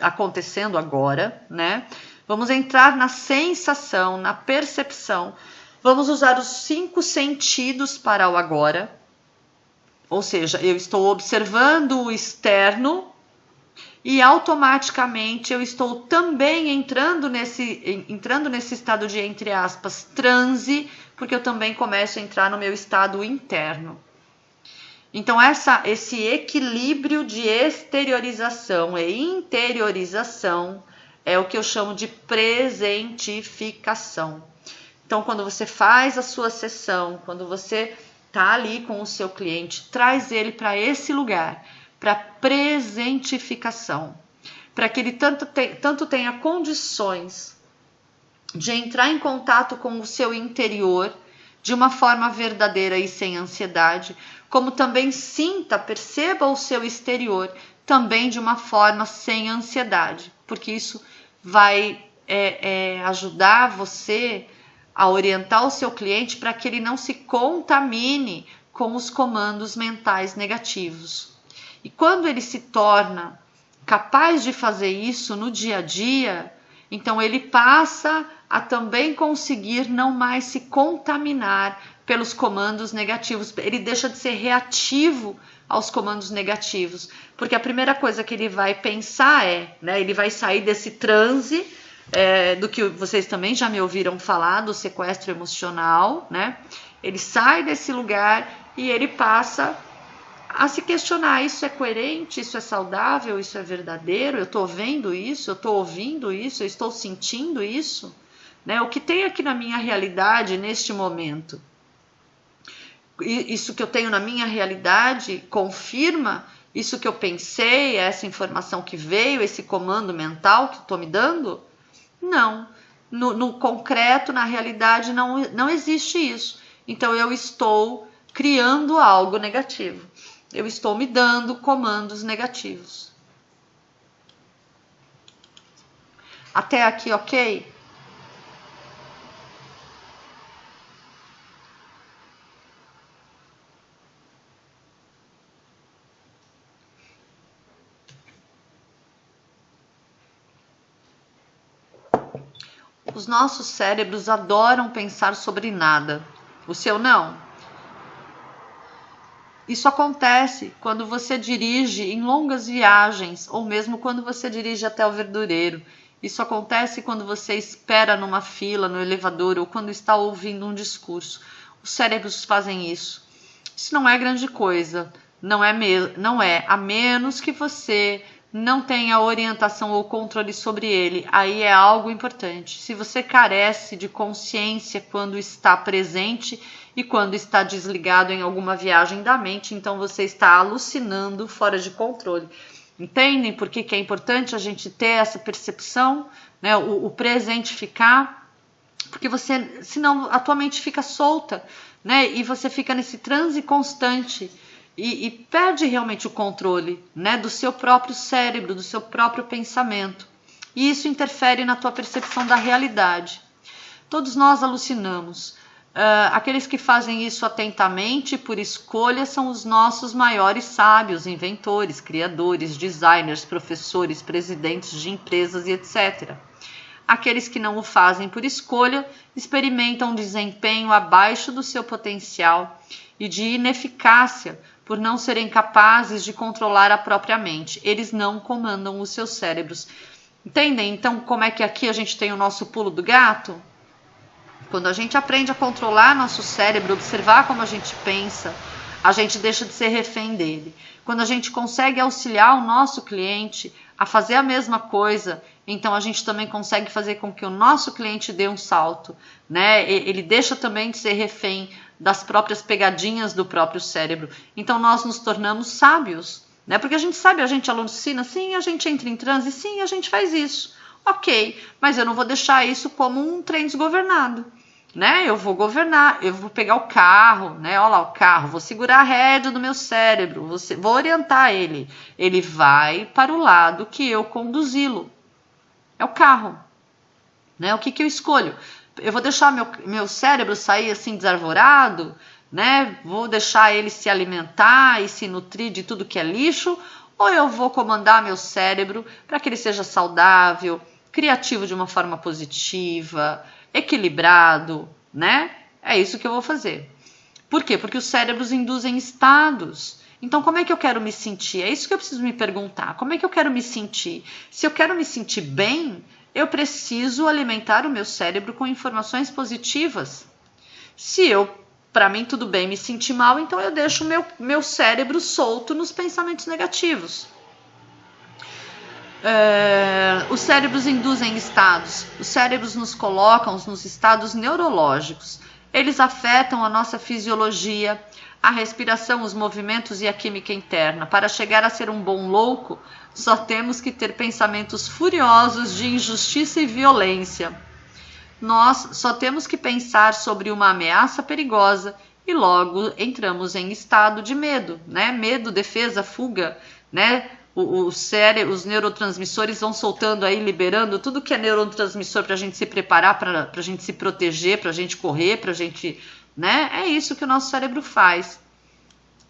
acontecendo agora, né? Vamos entrar na sensação, na percepção, vamos usar os 5 sentidos para o agora, ou seja, eu estou observando o externo e automaticamente eu estou também entrando nesse estado de, entre aspas, transe, porque eu também começo a entrar no meu estado interno. Então, esse equilíbrio de exteriorização e interiorização é o que eu chamo de presentificação. Então, quando você faz a sua sessão, quando você está ali com o seu cliente, traz ele para esse lugar, para presentificação, para que ele tanto tenha condições de entrar em contato com o seu interior de uma forma verdadeira e sem ansiedade, como também perceba o seu exterior também de uma forma sem ansiedade, porque isso vai ajudar você a orientar o seu cliente para que ele não se contamine com os comandos mentais negativos. E quando ele se torna capaz de fazer isso no dia a dia, então ele passa a também conseguir não mais se contaminar pelos comandos negativos. Ele deixa de ser reativo aos comandos negativos, porque a primeira coisa que ele vai pensar ele vai sair desse transe, do que vocês também já me ouviram falar, do sequestro emocional, né? Ele sai desse lugar e ele passa a se questionar: isso é coerente, isso é saudável, isso é verdadeiro, eu estou vendo isso, eu estou ouvindo isso, eu estou sentindo isso, né? O que tem aqui na minha realidade neste momento? Isso que eu tenho na minha realidade confirma isso que eu pensei, essa informação que veio, esse comando mental que estou me dando? Não. No concreto, na realidade, não existe isso. Então eu estou criando algo negativo. Eu estou me dando comandos negativos. Até aqui, ok? Os nossos cérebros adoram pensar sobre nada. O seu não? Isso acontece quando você dirige em longas viagens, ou mesmo quando você dirige até o verdureiro. Isso acontece quando você espera numa fila, no elevador, ou quando está ouvindo um discurso. Os cérebros fazem isso. Isso não é grande coisa, não é, a menos que você não tenha orientação ou controle sobre ele. Aí é algo importante. Se você carece de consciência quando está presente e quando está desligado em alguma viagem da mente, então você está alucinando fora de controle. Entendem por que é importante a gente ter essa percepção, né? O presentificar, porque senão a tua mente fica solta, né? E você fica nesse transe constante e perde realmente o controle, né? Do seu próprio cérebro, do seu próprio pensamento. E isso interfere na tua percepção da realidade. Todos nós alucinamos. Aqueles que fazem isso atentamente, por escolha, são os nossos maiores sábios, inventores, criadores, designers, professores, presidentes de empresas e etc. Aqueles que não o fazem por escolha experimentam um desempenho abaixo do seu potencial e de ineficácia por não serem capazes de controlar a própria mente. Eles não comandam os seus cérebros. Entendem? Então, como é que aqui a gente tem o nosso pulo do gato? Quando a gente aprende a controlar nosso cérebro, observar como a gente pensa, a gente deixa de ser refém dele. Quando a gente consegue auxiliar o nosso cliente a fazer a mesma coisa, então a gente também consegue fazer com que o nosso cliente dê um salto, né? Ele deixa também de ser refém das próprias pegadinhas do próprio cérebro. Então nós nos tornamos sábios, né? Porque a gente sabe, a gente alucina, sim, a gente entra em transe, sim, a gente faz isso. Ok, mas eu não vou deixar isso como um trem desgovernado, né? Eu vou governar, eu vou pegar o carro, né? Olha lá o carro, vou segurar a rédea do meu cérebro, vou orientar ele. Ele vai para o lado que eu conduzi-lo. É o carro, né? O que eu escolho? Eu vou deixar meu cérebro sair assim desarvorado, né? Vou deixar ele se alimentar e se nutrir de tudo que é lixo, ou eu vou comandar meu cérebro para que ele seja saudável, criativo de uma forma positiva, equilibrado, né? É isso que eu vou fazer. Por quê? Porque os cérebros induzem estados. Então, como é que eu quero me sentir? É isso que eu preciso me perguntar. Como é que eu quero me sentir? Se eu quero me sentir bem, eu preciso alimentar o meu cérebro com informações positivas. Se para mim tudo bem me sentir mal, então eu deixo o meu cérebro solto nos pensamentos negativos. Os cérebros induzem estados. Os cérebros nos colocam nos estados neurológicos. Eles afetam a nossa fisiologia, a respiração, os movimentos e a química interna. Para chegar a ser um bom louco, só temos que ter pensamentos furiosos de injustiça e violência. Nós só temos que pensar sobre uma ameaça perigosa e logo entramos em estado de medo, né? Medo, defesa, fuga, né? Os neurotransmissores vão soltando aí, liberando tudo que é neurotransmissor para a gente se preparar, para a gente se proteger, para a gente correr, para a gente, né? É isso que o nosso cérebro faz,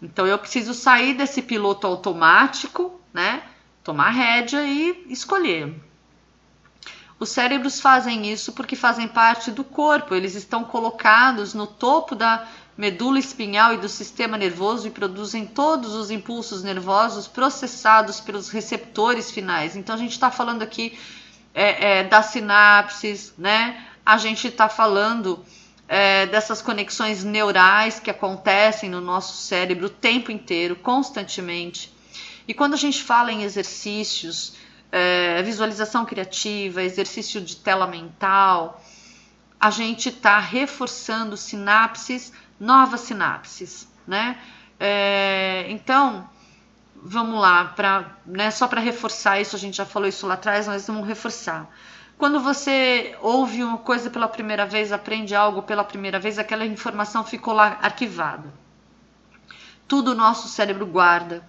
Então eu preciso sair desse piloto automático, né? Tomar rédea e escolher. Os cérebros fazem isso porque fazem parte do corpo, eles estão colocados no topo da medula espinhal e do sistema nervoso e produzem todos os impulsos nervosos processados pelos receptores finais. Então a gente está falando aqui das sinapses, né? A gente está falando dessas conexões neurais que acontecem no nosso cérebro o tempo inteiro, constantemente. E quando a gente fala em exercícios, visualização criativa, exercício de tela mental, a gente está reforçando sinapses, novas sinapses, né? Então, vamos lá, só para reforçar isso, a gente já falou isso lá atrás, mas vamos reforçar. Quando você ouve uma coisa pela primeira vez, aprende algo pela primeira vez, aquela informação ficou lá arquivada. Tudo o nosso cérebro guarda.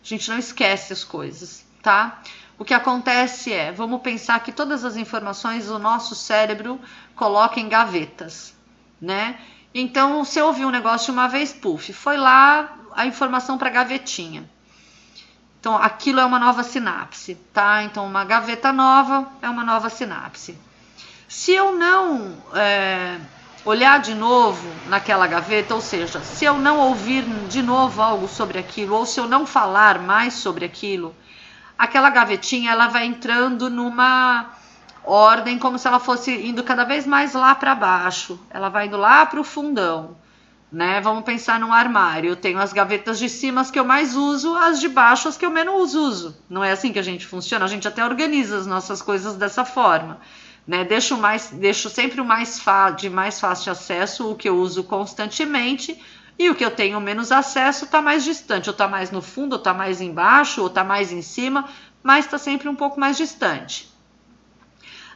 A gente não esquece as coisas, tá? O que acontece vamos pensar que todas as informações o nosso cérebro coloca em gavetas, né? Então, você ouviu um negócio uma vez, puf, foi lá a informação para a gavetinha. Então, aquilo é uma nova sinapse, tá? Então, uma gaveta nova é uma nova sinapse. Se eu não olhar de novo naquela gaveta, ou seja, se eu não ouvir de novo algo sobre aquilo, ou se eu não falar mais sobre aquilo, aquela gavetinha ela vai entrando numa ordem como se ela fosse indo cada vez mais lá para baixo. Ela vai indo lá para o fundão, né? Vamos pensar num armário. Eu tenho as gavetas de cima as que eu mais uso, as de baixo as que eu menos uso. Não é assim que a gente funciona? A gente até organiza as nossas coisas dessa forma, né? Deixo sempre o de mais fácil acesso, o que eu uso constantemente, e o que eu tenho menos acesso está mais distante, ou está mais no fundo, ou está mais embaixo, ou está mais em cima, mas está sempre um pouco mais distante.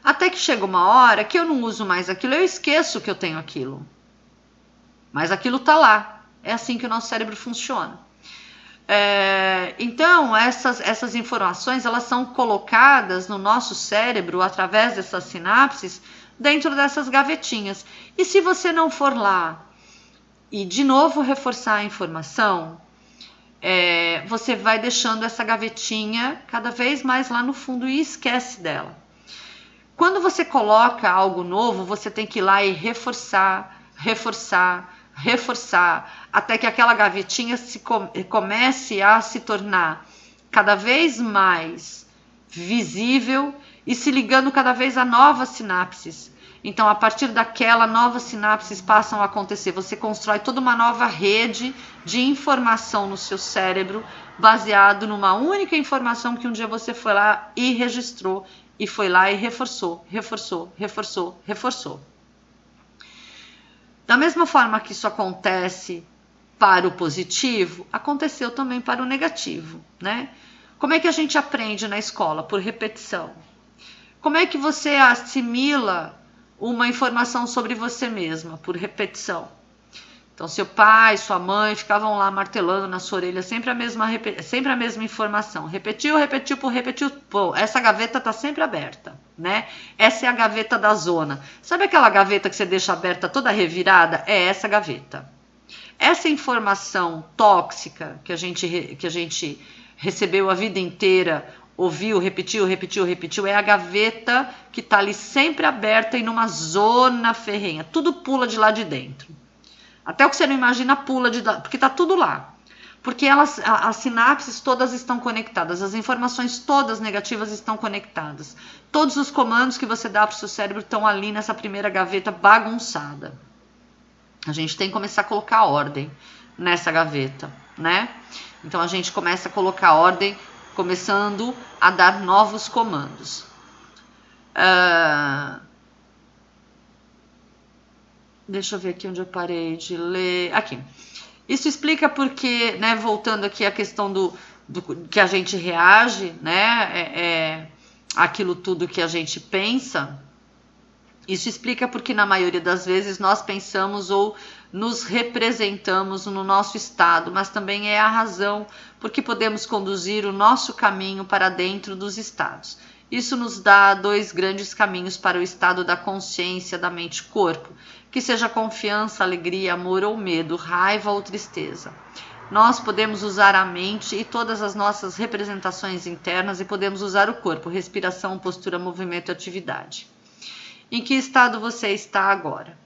Até que chega uma hora que eu não uso mais aquilo, eu esqueço que eu tenho aquilo. Mas aquilo está lá. É assim que o nosso cérebro funciona. Então, essas informações elas são colocadas no nosso cérebro através dessas sinapses dentro dessas gavetinhas. E se você não for lá e de novo reforçar a informação, você vai deixando essa gavetinha cada vez mais lá no fundo e esquece dela. Quando você coloca algo novo, você tem que ir lá e reforçar, até que aquela gavetinha comece a se tornar cada vez mais visível e se ligando cada vez a novas sinapses. Então, a partir daquela, novas sinapses passam a acontecer. Você constrói toda uma nova rede de informação no seu cérebro, baseado numa única informação que um dia você foi lá e registrou, e foi lá e reforçou. Da mesma forma que isso acontece para o positivo, aconteceu também para o negativo, né? Como é que a gente aprende na escola? Por repetição. Como é que você assimila uma informação sobre você mesma? Por repetição. Então, seu pai, sua mãe ficavam lá martelando na sua orelha sempre a mesma informação. Repetiu, pô, essa gaveta está sempre aberta, né? Essa é a gaveta da zona. Sabe aquela gaveta que você deixa aberta toda revirada? É essa gaveta. Essa informação tóxica que a gente recebeu a vida inteira, ouviu, repetiu, é a gaveta que está ali sempre aberta e numa zona ferrenha. Tudo pula de lá de dentro. Até o que você não imagina pula porque está tudo lá. Porque as sinapses todas estão conectadas, as informações todas negativas estão conectadas. Todos os comandos que você dá para o seu cérebro estão ali nessa primeira gaveta bagunçada. A gente tem que começar a colocar ordem nessa gaveta, né? Então a gente começa a colocar ordem, começando a dar novos comandos. Deixa eu ver aqui onde eu parei de ler. Aqui. Isso explica porque, né, voltando aqui à questão do que a gente reage, né, aquilo tudo que a gente pensa. Isso explica porque na maioria das vezes nós pensamos ou nos representamos no nosso estado, mas também é a razão porque podemos conduzir o nosso caminho para dentro dos estados. Isso nos dá 2 grandes caminhos para o estado da consciência, da mente-corpo, que seja confiança, alegria, amor ou medo, raiva ou tristeza. nós podemos usar a mente e todas as nossas representações internas e podemos usar o corpo, respiração, postura, movimento e atividade. Em que estado você está agora?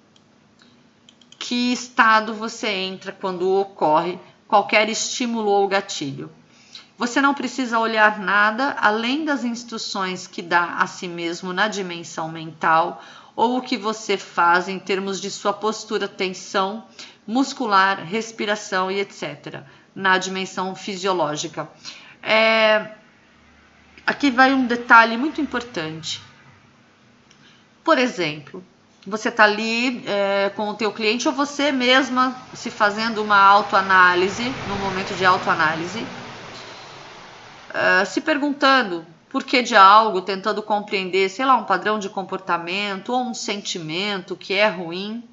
Que estado você entra quando ocorre qualquer estímulo ou gatilho? Você não precisa olhar nada além das instruções que dá a si mesmo na dimensão mental ou o que você faz em termos de sua postura, tensão muscular, respiração e etc. na dimensão fisiológica. Aqui vai um detalhe muito importante. Por exemplo, você está ali com o teu cliente ou você mesma se fazendo uma autoanálise, num momento de autoanálise, se perguntando por que de algo, tentando compreender, sei lá, um padrão de comportamento ou um sentimento que é ruim.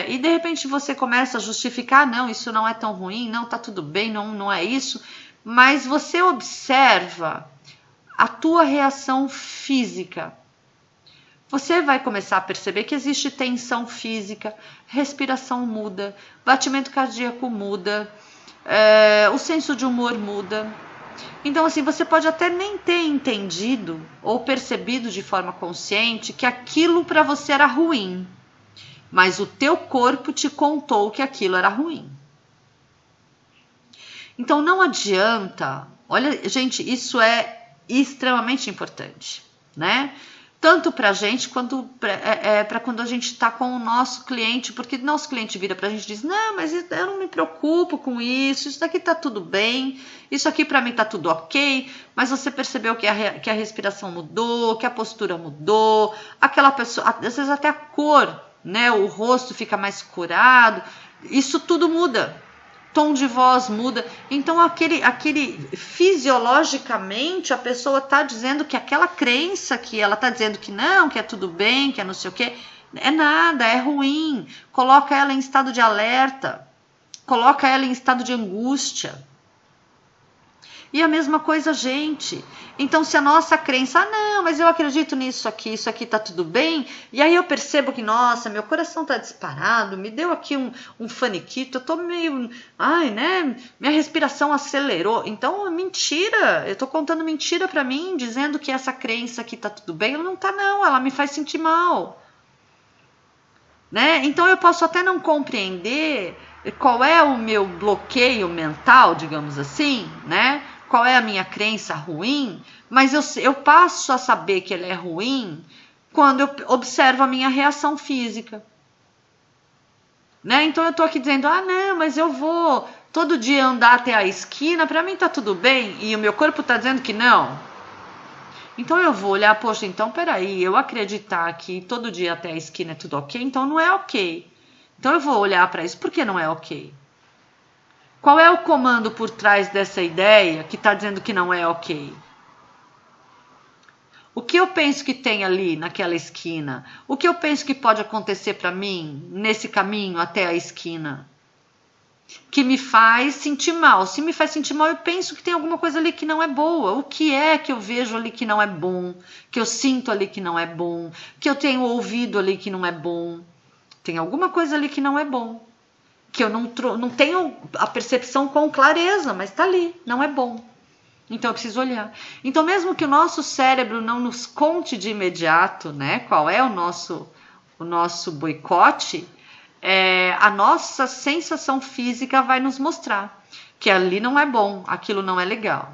E de repente você começa a justificar, não, isso não é tão ruim, não, tá tudo bem, não é isso, mas você observa a tua reação física. Você vai começar a perceber que existe tensão física, respiração muda, batimento cardíaco muda, o senso de humor muda. Então, assim, você pode até nem ter entendido ou percebido de forma consciente que aquilo para você era ruim, mas o teu corpo te contou que aquilo era ruim. Então, não adianta. Olha, gente, isso é extremamente importante, né? Tanto para a gente quanto para quando a gente está com o nosso cliente, porque nosso cliente vira para a gente e diz, não, mas eu não me preocupo com isso daqui está tudo bem, isso aqui para mim está tudo ok, mas você percebeu que a respiração mudou, que a postura mudou, aquela pessoa, às vezes até a cor, né, o rosto fica mais curado, isso tudo muda. Tom de voz muda, então aquele fisiologicamente a pessoa está dizendo que aquela crença que ela está dizendo que não, que é tudo bem, que é não sei o que, é nada, é ruim, coloca ela em estado de alerta, coloca ela em estado de angústia. E a mesma coisa, gente. Então, se a nossa crença, não, mas eu acredito nisso aqui, isso aqui tá tudo bem, e aí eu percebo que, nossa, meu coração tá disparado, me deu aqui um faniquito, eu tô meio, né, minha respiração acelerou. Então, mentira, eu tô contando mentira pra mim, dizendo que essa crença aqui tá tudo bem, ela não tá não, ela me faz sentir mal. Né? Então, eu posso até não compreender qual é o meu bloqueio mental, digamos assim, né? Qual é a minha crença ruim, mas eu passo a saber que ela é ruim quando eu observo a minha reação física. Né? Então eu tô aqui dizendo, não, mas eu vou todo dia andar até a esquina, para mim tá tudo bem, e o meu corpo tá dizendo que não. Então eu vou olhar, poxa, então peraí, eu acreditar que todo dia até a esquina é tudo ok, então não é ok. Então eu vou olhar para isso, por que não é ok? Qual é o comando por trás dessa ideia que está dizendo que não é ok? O que eu penso que tem ali naquela esquina? O que eu penso que pode acontecer para mim nesse caminho até a esquina? Que me faz sentir mal. Se me faz sentir mal, eu penso que tem alguma coisa ali que não é boa. O que é que eu vejo ali que não é bom? Que eu sinto ali que não é bom? Que eu tenho ouvido ali que não é bom? Tem alguma coisa ali que não é bom. Que eu não tenho a percepção com clareza, mas está ali, não é bom. Então eu preciso olhar. Então mesmo que o nosso cérebro não nos conte de imediato, né, qual é o nosso boicote, a nossa sensação física vai nos mostrar que ali não é bom, aquilo não é legal.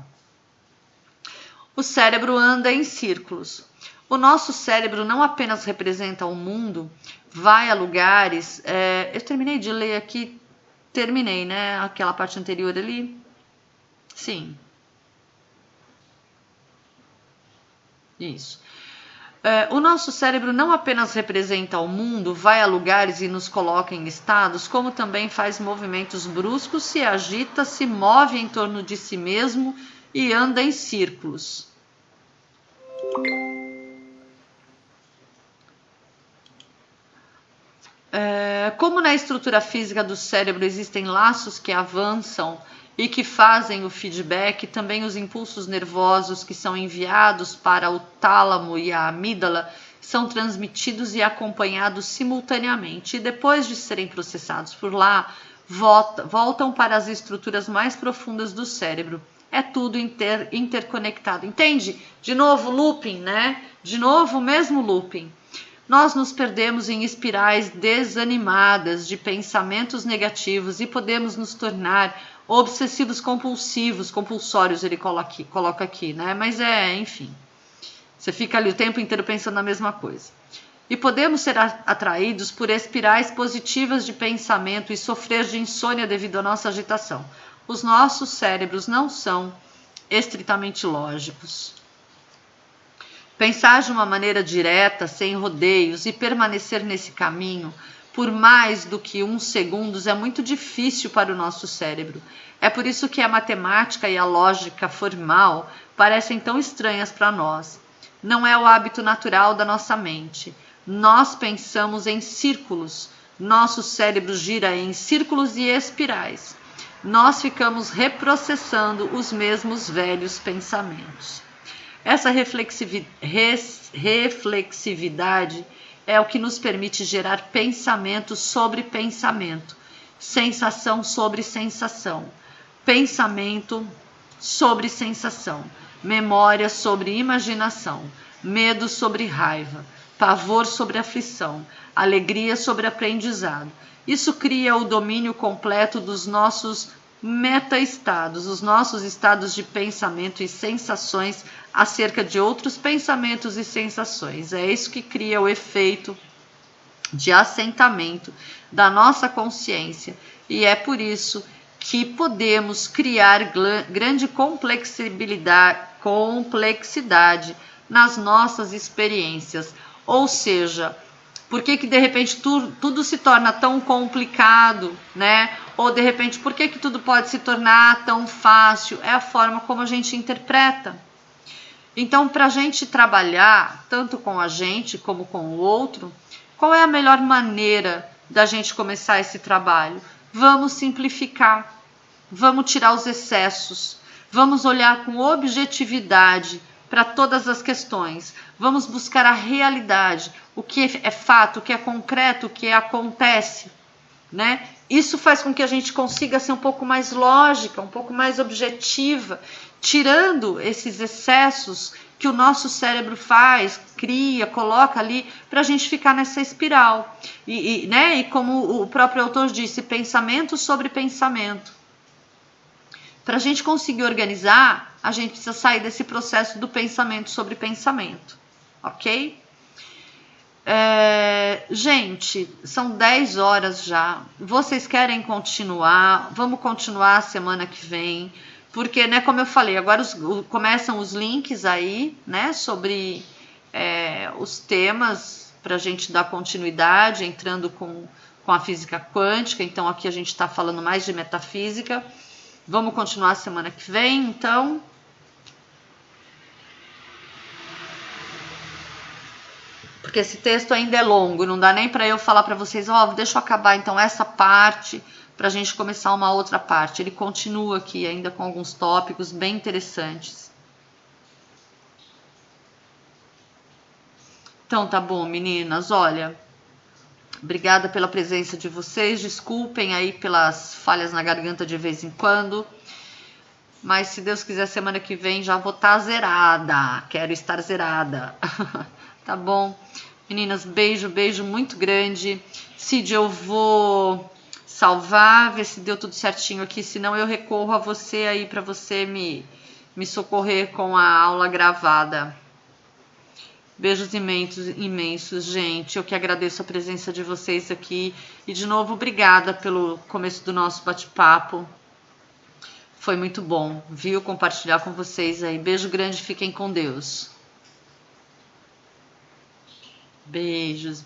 O cérebro anda em círculos. O nosso cérebro não apenas representa o mundo, vai a lugares... eu terminei de ler aqui, terminei, né? Aquela parte anterior ali. Sim. Isso. O nosso cérebro não apenas representa o mundo, vai a lugares e nos coloca em estados, como também faz movimentos bruscos, se agita, se move em torno de si mesmo e anda em círculos. Como na estrutura física do cérebro existem laços que avançam e que fazem o feedback, também os impulsos nervosos que são enviados para o tálamo e a amígdala são transmitidos e acompanhados simultaneamente. E depois de serem processados por lá, voltam para as estruturas mais profundas do cérebro. É tudo interconectado. Entende? De novo, looping, né? De novo, o mesmo looping. Nós nos perdemos em espirais desanimadas de pensamentos negativos e podemos nos tornar obsessivos compulsórios, ele coloca aqui, né? Mas enfim, você fica ali o tempo inteiro pensando na mesma coisa. E podemos ser atraídos por espirais positivas de pensamento e sofrer de insônia devido à nossa agitação. Os nossos cérebros não são estritamente lógicos. Pensar de uma maneira direta, sem rodeios, e permanecer nesse caminho por mais do que 1 segundo é muito difícil para o nosso cérebro. É por isso que a matemática e a lógica formal parecem tão estranhas para nós. Não é o hábito natural da nossa mente. Nós pensamos em círculos. Nosso cérebro gira em círculos e espirais. Nós ficamos reprocessando os mesmos velhos pensamentos. Essa reflexividade é o que nos permite gerar pensamento sobre pensamento, sensação sobre sensação, pensamento sobre sensação, memória sobre imaginação, medo sobre raiva, pavor sobre aflição, alegria sobre aprendizado. Isso cria o domínio completo dos nossos meta-estados, os nossos estados de pensamento e sensações acerca de outros pensamentos e sensações. É isso que cria o efeito de assentamento da nossa consciência e é por isso que podemos criar grande complexidade nas nossas experiências. Ou seja, por que de repente tudo se torna tão complicado, né? Ou de repente, por que tudo pode se tornar tão fácil? É a forma como a gente interpreta. Então, para a gente trabalhar, tanto com a gente como com o outro, qual é a melhor maneira da gente começar esse trabalho? Vamos simplificar, vamos tirar os excessos, vamos olhar com objetividade para todas as questões, vamos buscar a realidade, o que é fato, o que é concreto, o que acontece, né? Isso faz com que a gente consiga ser um pouco mais lógica, um pouco mais objetiva, tirando esses excessos que o nosso cérebro faz, cria, coloca ali, para a gente ficar nessa espiral. Né? E como o próprio autor disse, pensamento sobre pensamento. Para a gente conseguir organizar, a gente precisa sair desse processo do pensamento sobre pensamento, ok? Gente, são 10 horas já. Vocês querem continuar? Vamos continuar semana que vem. Porque, né, como eu falei, agora começam os links aí, né, sobre os temas para a gente dar continuidade, entrando com a física quântica. Então, aqui a gente está falando mais de metafísica. Vamos continuar semana que vem, então. Porque esse texto ainda é longo, não dá nem para eu falar para vocês, deixa eu acabar então essa parte para a gente começar uma outra parte. Ele continua aqui ainda com alguns tópicos bem interessantes. Então tá bom, meninas, olha, obrigada pela presença de vocês, desculpem aí pelas falhas na garganta de vez em quando, mas se Deus quiser semana que vem já vou estar zerada, quero estar zerada. Tá bom? Meninas, beijo muito grande. Cid, eu vou salvar, ver se deu tudo certinho aqui, senão eu recorro a você aí para você me socorrer com a aula gravada. Beijos imensos, gente. Eu que agradeço a presença de vocês aqui. E de novo, obrigada pelo começo do nosso bate-papo. Foi muito bom, viu? Compartilhar com vocês aí. Beijo grande, fiquem com Deus. Beijos.